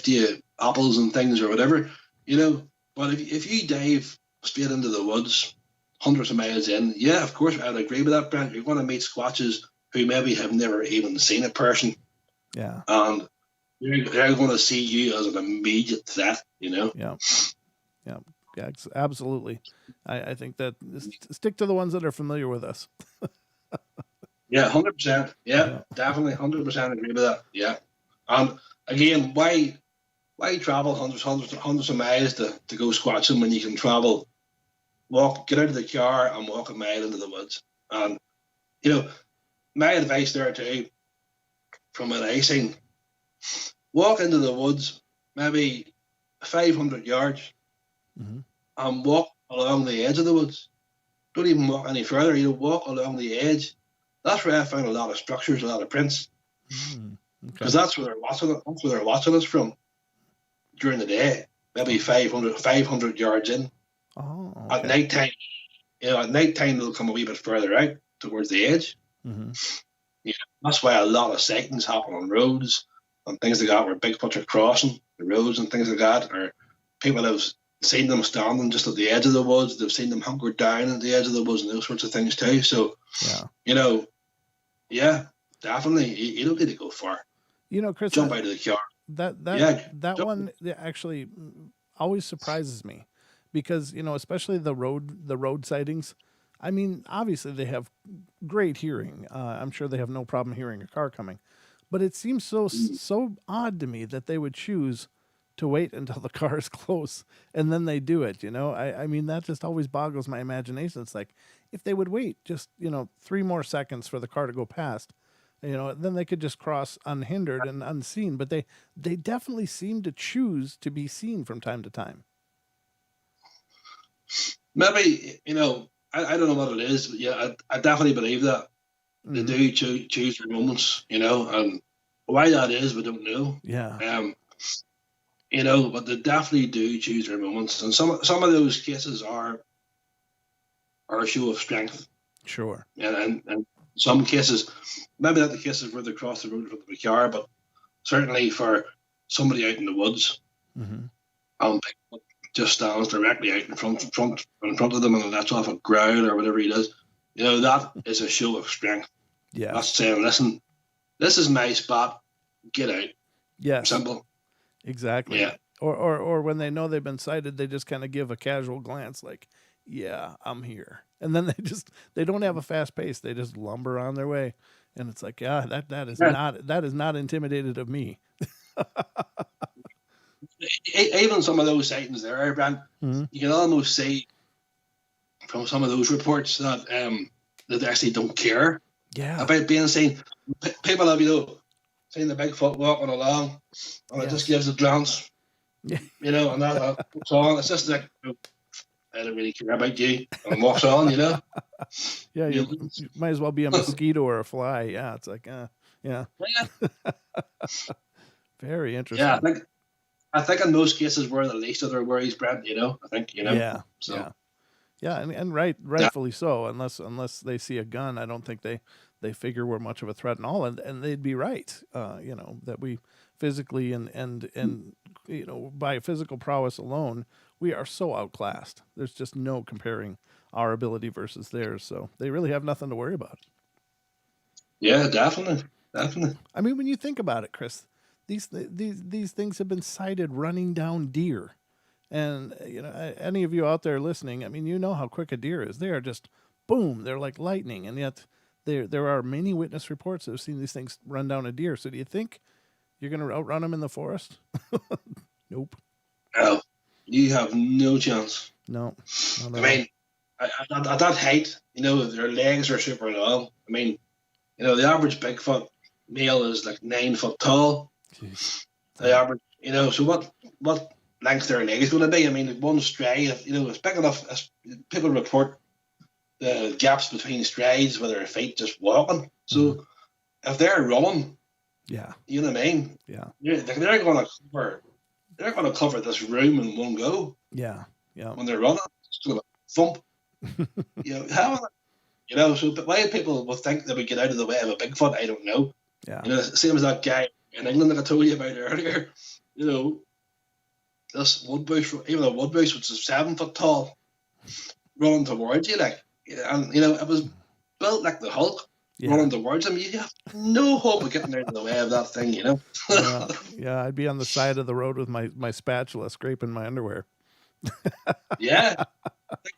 S2: you apples and things or whatever, you know. But if you dive straight into the woods, hundreds of miles in, yeah, of course, I'd agree with that, Brent. You're going to meet squatches who maybe have never even seen a person.
S1: Yeah.
S2: And they're going to see you as an immediate threat, you know?
S1: Yeah. Yeah, absolutely. I think that stick to the ones that are familiar with us.
S2: Yeah, 100%. Yeah, definitely 100% agree with that. Yeah. And again, why travel hundreds of miles to go squatching when you can get out of the car and walk a mile into the woods? And, you know, my advice there too, from what I've seen, walk into the woods, maybe 500 yards, and walk along the edge of the woods. Don't even walk any further, you know, walk along the edge. That's where I found a lot of structures, a lot of prints. Because that's where they're watching us from during the day, maybe 500 yards in.
S1: Oh, okay.
S2: At nighttime, they'll come a wee bit further out towards the edge. You know, that's why a lot of sightings happen on roads and things like that, where Bigfoots are crossing the roads and things like that, or people have seen them standing just at the edge of the woods. They've seen them hunkered down at the edge of the woods and those sorts of things too. So, you know, yeah, definitely, you don't need to go far.
S1: You know, Chris,
S2: jump out of the car.
S1: That one actually always surprises me, because, you know, especially the road sightings. I mean, obviously they have great hearing. I'm sure they have no problem hearing a car coming, but it seems so odd to me that they would choose to wait until the car is close and then they do it. You know, I mean, that just always boggles my imagination. It's like, if they would wait just, you know, 3 more seconds for the car to go past, you know, then they could just cross unhindered and unseen. But they definitely seem to choose to be seen from time to time.
S2: Maybe, you know, I don't know what it is, but yeah, I definitely believe that they do choose their moments, you know, and why that is, we don't know.
S1: Yeah.
S2: You know, but they definitely do choose their moments, and some of those cases are a show of strength.
S1: Sure.
S2: And some cases, maybe not the cases where they cross the road with the car, but certainly for somebody out in the woods, just stands directly out in front of them and lets off a growl or whatever he does. You know, that is a show of strength.
S1: Yeah.
S2: That's saying, listen, this is my spot. Get out.
S1: Yeah.
S2: Simple.
S1: Exactly.
S2: Yeah.
S1: Or when they know they've been sighted, they just kind of give a casual glance, like, yeah, I'm here. And then they don't have a fast pace. They just lumber on their way. And it's like, yeah, that is not intimidated of me.
S2: Even some of those sightings there, Brent, you can almost see from some of those reports that they actually don't care about being seen. People have, you know, seen the Bigfoot walking along, and it just gives a glance, you know, and that's on. It's just like, I don't really care about you, and walks on, you know.
S1: Yeah, you might as well be a mosquito or a fly. Yeah, it's like, yeah. Very interesting.
S2: Yeah, I think in those cases we're the least of their worries, Brent. You know, I think, you know.
S1: Yeah.
S2: So.
S1: Yeah, and rightfully so. Unless they see a gun, I don't think they figure we're much of a threat and all, and they'd be right. You know, that we physically and you know, by physical prowess alone, we are so outclassed. There's just no comparing our ability versus theirs. So they really have nothing to worry about.
S2: Yeah, definitely.
S1: I mean, when you think about it, Chris, these things have been sighted running down deer. And, any of you out there listening, I mean, you know how quick a deer is. They are just, boom, they're like lightning. And yet there are many witness reports that have seen these things run down a deer. So do you think you're going to outrun them in the forest? Nope.
S2: No, you have no chance.
S1: No.
S2: I mean, at that height, their legs are super long. I mean, the average Bigfoot male is like 9 foot tall. Jeez. The average, so what length their legs going to be? I mean, one stride, it's big enough. As people report the gaps between strides with their feet just walking. So if they're running,
S1: yeah,
S2: you know what I mean?
S1: Yeah,
S2: they're going to cover this room in one go.
S1: Yeah.
S2: When they're running, it's going to thump. So but why people would think they would get out of the way of a Bigfoot, I don't know.
S1: Yeah.
S2: Same as that guy in England that I told you about earlier. This wood bush, even a wood bush which is 7 foot tall, running towards you, and it was built like the Hulk, running towards him. You have no hope of getting out of the way of that thing,
S1: Yeah, I'd be on the side of the road with my spatula scraping my underwear.
S2: Yeah.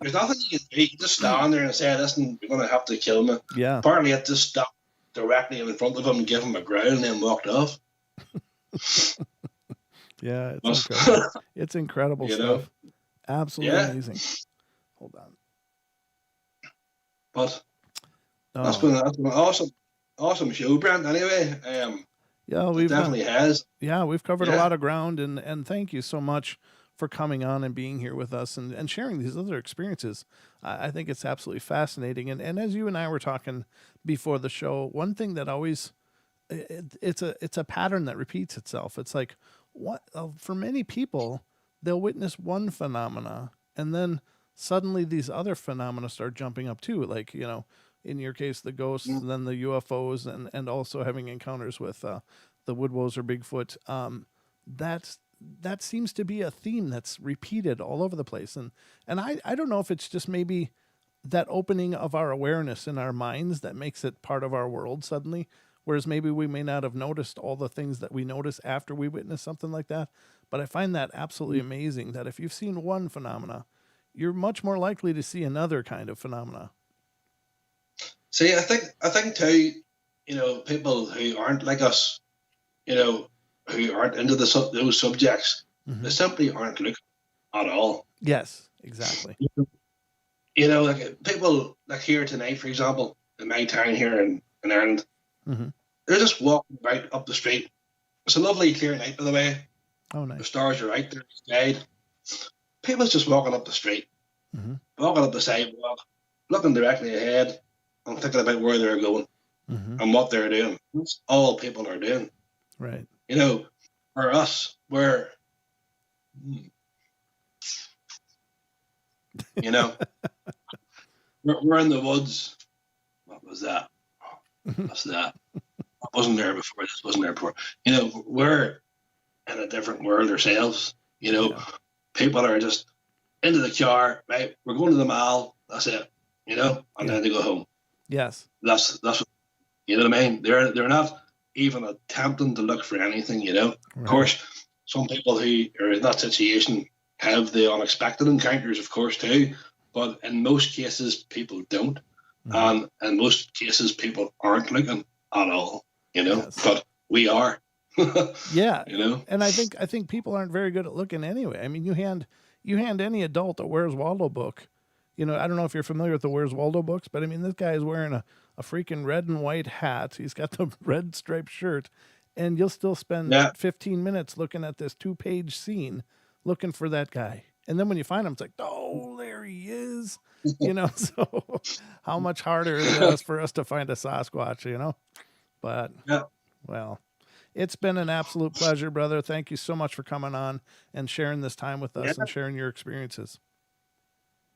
S2: There's nothing you can do. You just stand there and say, listen, you're going to have to kill me.
S1: Yeah.
S2: Apparently, it just stopped directly in front of him and gave him a growl and then walked off.
S1: Yeah, it's incredible. It's incredible stuff. Absolutely amazing. Hold on.
S2: But that's been an awesome show, Brent, anyway.
S1: We've
S2: definitely has.
S1: Yeah, we've covered a lot of ground, and thank you so much for coming on and being here with us and sharing these other experiences. I think it's absolutely fascinating. And as you and I were talking before the show, one thing that always, it's a pattern that repeats itself. It's like, for many people, they'll witness one phenomena and then suddenly these other phenomena start jumping up too. Like, in your case, the ghosts, and then the UFOs, and also having encounters with the Woodwose or Bigfoot. That seems to be a theme that's repeated all over the place. And I don't know if it's just maybe that opening of our awareness in our minds that makes it part of our world suddenly, whereas maybe we may not have noticed all the things that we notice after we witness something like that. But I find that absolutely amazing that if you've seen one phenomena, you're much more likely to see another kind of phenomena.
S2: See, I think too, people who aren't like us, who aren't into those subjects, they simply aren't looking at all.
S1: Yes, exactly.
S2: Like people like here tonight, for example, in my town here in Ireland, they're just walking right up the street. It's a lovely clear night, by the way.
S1: Oh, nice.
S2: The stars are right there inside. People's just walking up the street, walking up the sidewalk, looking directly ahead and thinking about where they're going and what they're doing. That's all people are doing.
S1: Right.
S2: For us, we're we're in the woods. What was that? What's that? I wasn't there before. This wasn't there before. We're in a different world ourselves. People are just into the car, right? We're going to the mall. That's it. And then they go home.
S1: Yes.
S2: That's what, what I mean. They're not even attempting to look for anything. Right. Of course, some people who are in that situation have the unexpected encounters, of course, too. But in most cases, people don't. And in most cases, people aren't looking at all. Yes. But we are.
S1: Yeah. And I think people aren't very good at looking anyway. I mean, you hand any adult a Where's Waldo book. I don't know if you're familiar with the Where's Waldo books, but I mean, this guy is wearing a freaking red and white hat. He's got the red striped shirt, and you'll still spend 15 minutes looking at this 2-page scene looking for that guy. And then when you find him, it's like, oh, there he is. So how much harder is it for us to find a Sasquatch, But, well, it's been an absolute pleasure, brother. Thank you so much for coming on and sharing this time with us and sharing your experiences.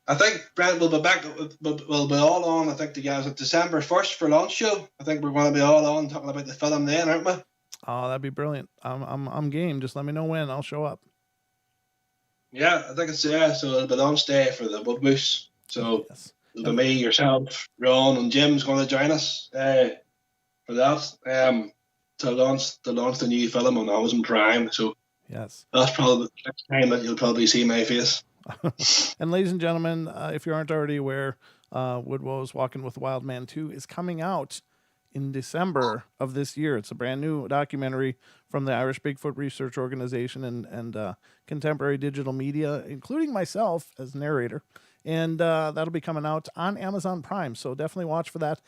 S2: I think, Brent, we'll be back. We'll be all on, I think, together December 1st for launch show. I think we're going to be all on talking about the film then, aren't we?
S1: Oh, that'd be brilliant. I'm game. Just let me know when. I'll show up.
S2: Yeah, I think it's, so it'll be launch day for the Woodwose. So it'll be me, yourself, Ron, and Jim's going to join us for that. to launch the new film on Amazon Prime. So
S1: yes,
S2: that's probably the next time that you'll probably see my face.
S1: And ladies and gentlemen, if you aren't already aware, Woodwow's Walking with the Wild Man 2 is coming out in December of this year. It's a brand new documentary from the Irish Bigfoot Research Organization and Contemporary Digital Media, including myself as narrator. And that'll be coming out on Amazon Prime. So definitely watch for that.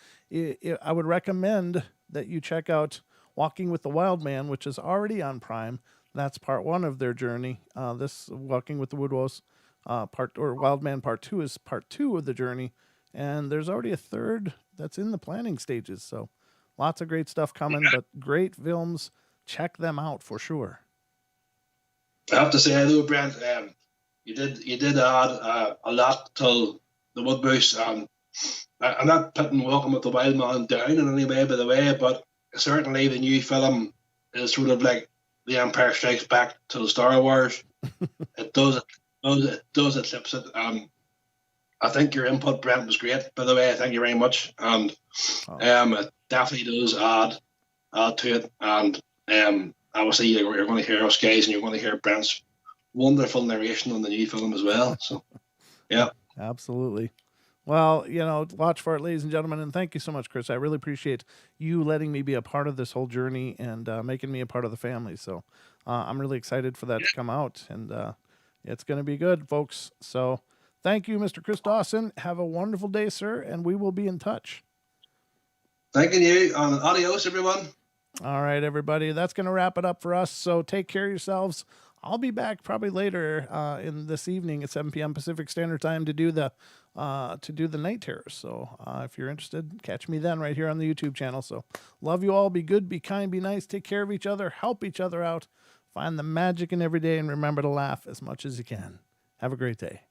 S1: I would recommend that you check out Walking with the Wild Man, which is already on Prime. That's part 1 of their journey. This Walking with the Woodwows Wild Man Part 2 is part 2 of the journey. And there's already a third that's in the planning stages. So lots of great stuff coming, but great films. Check them out for sure.
S2: I have to say, though, Brent, you did add a lot to the Woodbush. I'm not putting Walking with the Wild Man down in any way, by the way, but certainly the new film is sort of like The Empire Strikes Back to the Star Wars. It does eclipse it. I think your input, Brent, was great, by the way. Thank you very much. And it definitely does add to it. And obviously, you're going to hear us guys, and you're going to hear Brent's wonderful narration on the new film as well. So, yeah.
S1: Absolutely. Well, watch for it, ladies and gentlemen. And thank you so much, Chris. I really appreciate you letting me be a part of this whole journey and making me a part of the family. So I'm really excited for that to come out. And it's going to be good, folks. So thank you, Mr. Chris Dawson. Have a wonderful day, sir. And we will be in touch.
S2: Thanking you. Adios, everyone.
S1: All right, everybody. That's going to wrap it up for us. So take care of yourselves. I'll be back probably later in this evening at 7 p.m. Pacific Standard Time to do the night terrors. So if you're interested, catch me then right here on the YouTube channel. So love you all. Be good, be kind, be nice. Take care of each other. Help each other out. Find the magic in every day and remember to laugh as much as you can. Have a great day.